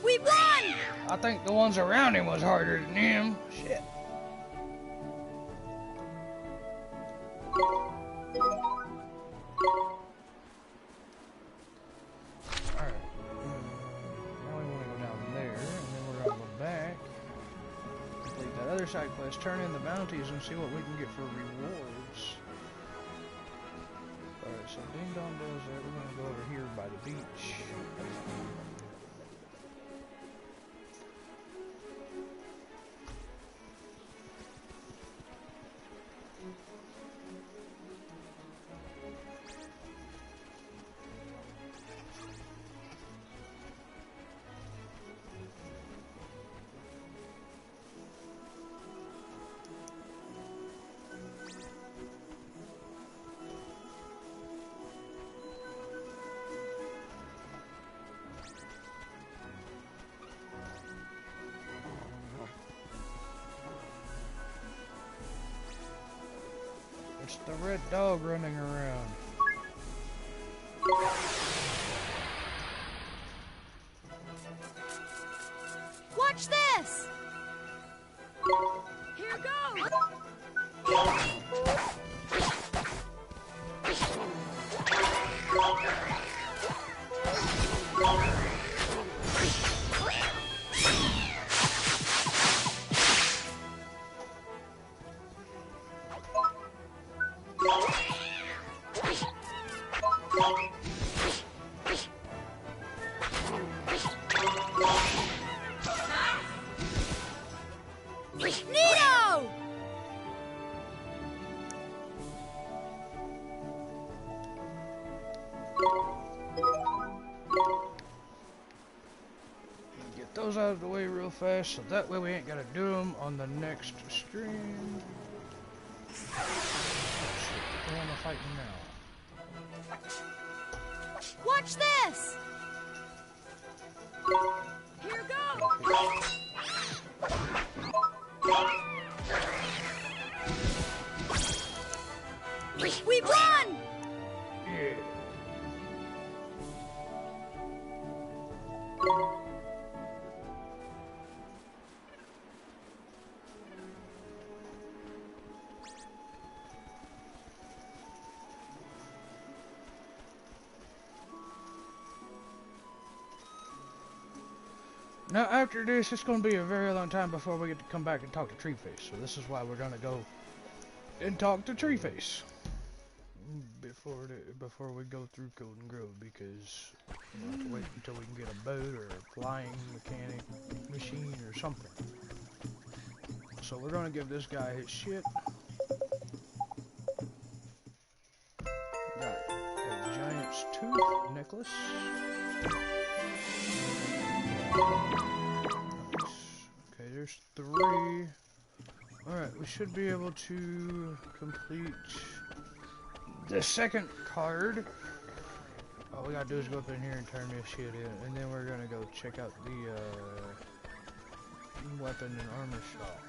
We won! I think the ones around him was harder than him. Shit. Alright. Now we want to go down there, and then we're going to go back. Complete that other side quest, turn in the bounties, and see what we can get for rewards. Alright, so Ding Dong does that. We're going to go over here by the beach. It's the red dog running around. Watch this! Here goes! Nino! Get those out of the way real fast, so that way we ain't gotta do them on the next stream. Oh, shit, who am I fighting now? Watch this! Here goes! We won! Yeah. Now after this, it's going to be a very long time before we get to come back and talk to Treeface. So this is why we're going to go and talk to Treeface before we go through Golden Grove, because we'll have to wait until we can get a boat or a flying mechanic machine or something. So we're going to give this guy his shit. Got a giant's tooth necklace. Okay, there's 3. Alright, we should be able to complete the second card. All we gotta do is go up in here and turn this shit in, and then we're gonna go check out the weapon and armor shop.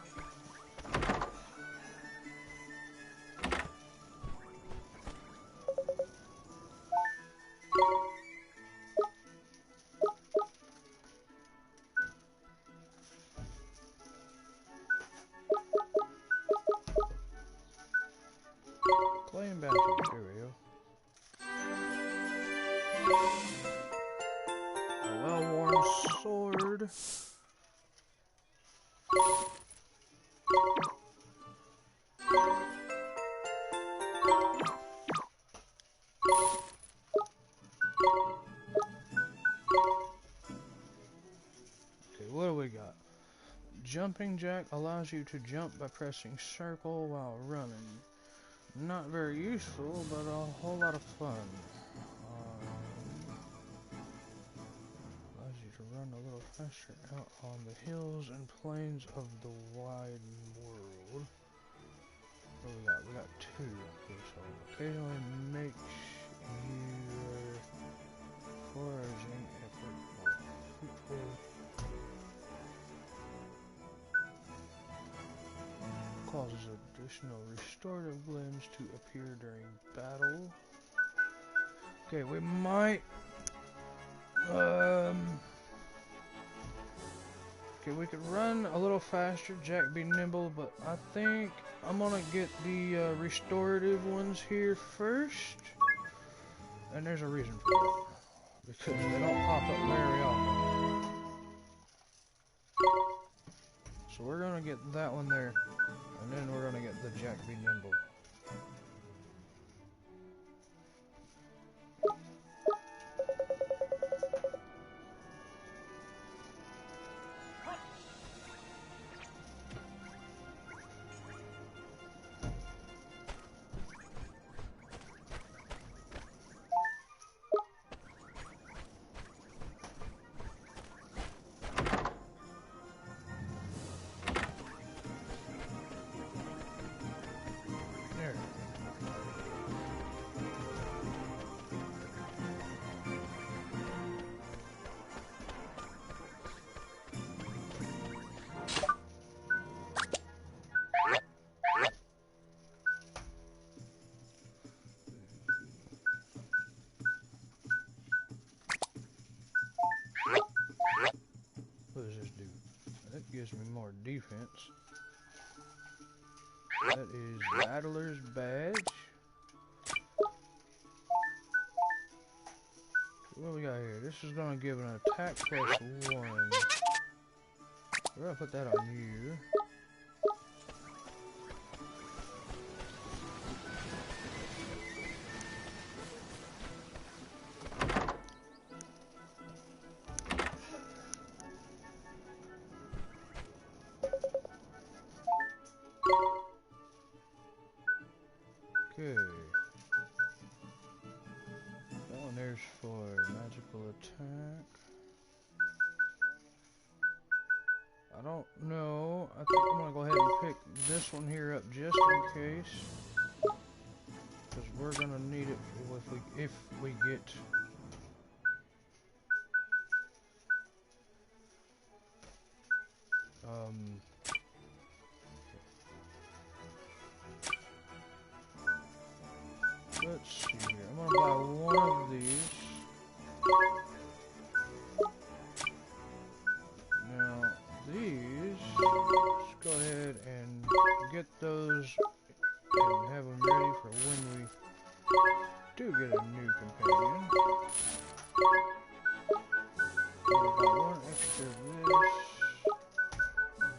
Claim bounty, there we go. A well-worn sword. Okay, what do we got? Jumping jack allows you to jump by pressing circle while running. Not very useful, but a whole lot of fun. Allows you to run a little faster out on the hills and plains of the wide world. What do we got? We got 2. Okay, so occasionally makes your foraging effort more fruitful. Causes additional restorative limbs to appear during battle. Okay, we might okay, we could run a little faster, Jack be nimble, but I think I'm gonna get the restorative ones here first. And there's a reason for that. Because they don't pop up very often. So we're gonna get that one there. And then we're gonna get the Jack be nimble. gives me more defense. That is Battler's Badge. What we got here? This is gonna give an attack +1. We're gonna put that on you. Okay. That one there's for magical attack. I don't know. I think I'm gonna go ahead and pick this one here up just in case, because we're gonna need it if we get. Let's see here. I'm gonna buy one of these. Now these, let's go ahead and get those and have them ready for when we do get a new companion. I'm gonna buy one extra of this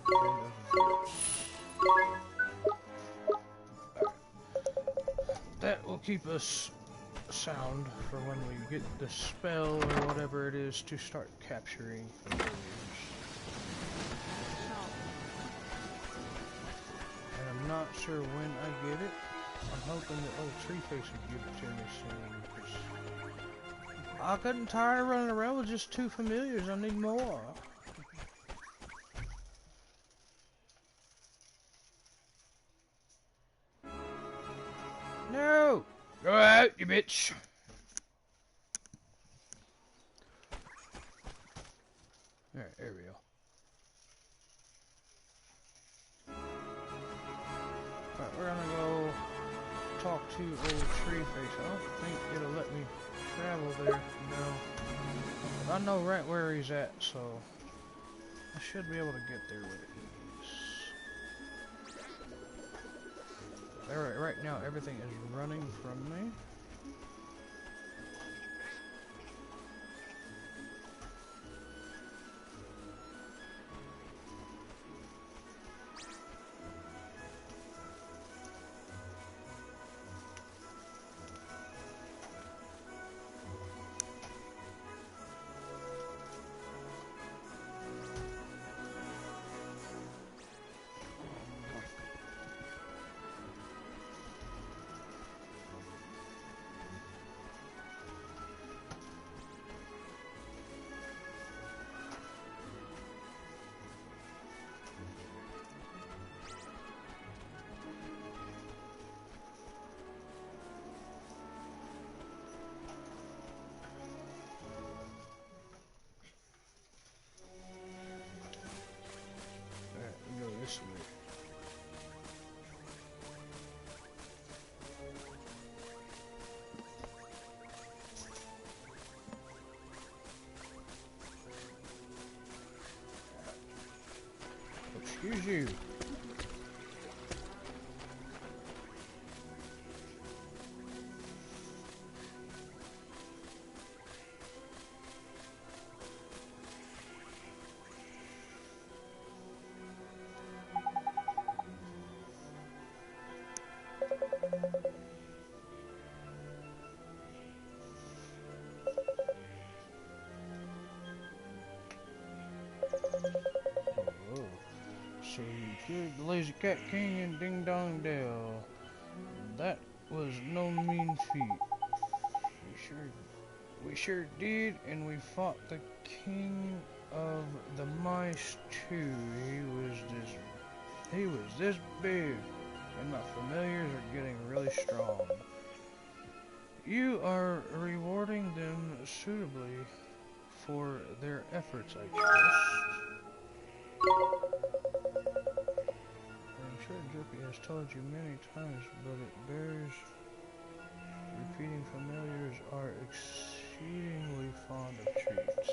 and of this. That will keep us sound for when we get the spell or whatever it is to start capturing familiars. And I'm not sure when I get it. I'm hoping that old Treeface would give it to me soon. I couldn't tire of running around with just 2 familiars. I need more. No! Go out, you bitch! Alright, there we go. Alright, we're gonna go talk to old Treeface. I don't think it'll let me travel there. No. But I know right where he's at, so I should be able to get there with ease. Alright, right now everything is running from me. This way. Excuse you. So you killed the Lazy Cat King in Ding Dong Dale. That was no mean feat. We sure did, and we fought the King of the Mice too. He was this big, and my familiars are getting really strong. You are rewarding them suitably for their efforts, I trust. I'm sure Drippy has told you many times, but it bears repeating. Familiars are exceedingly fond of treats.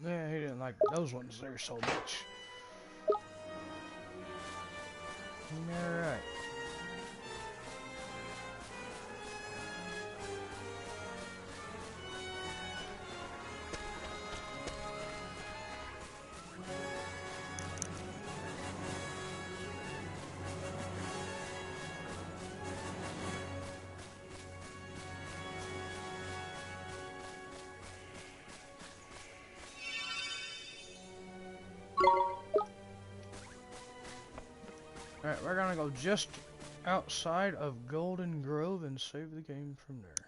Yeah, he didn't like those ones there so much. Alright. Alright, we're gonna go just outside of Golden Grove and save the game from there.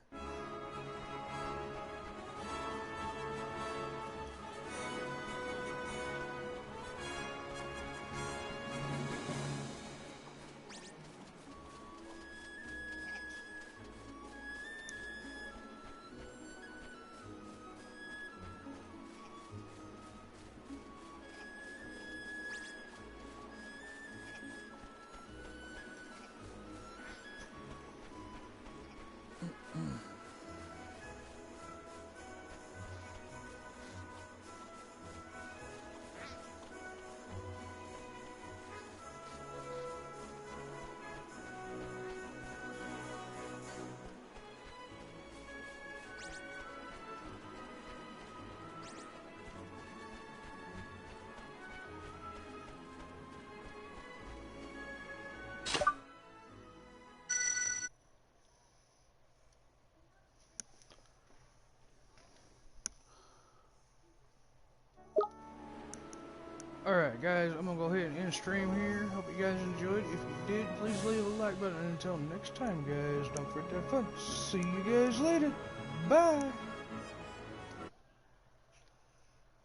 Alright guys, I'm gonna go ahead and end stream here. Hope you guys enjoyed. If you did, please leave a like button. And until next time guys, don't forget to have fun. See you guys later. Bye.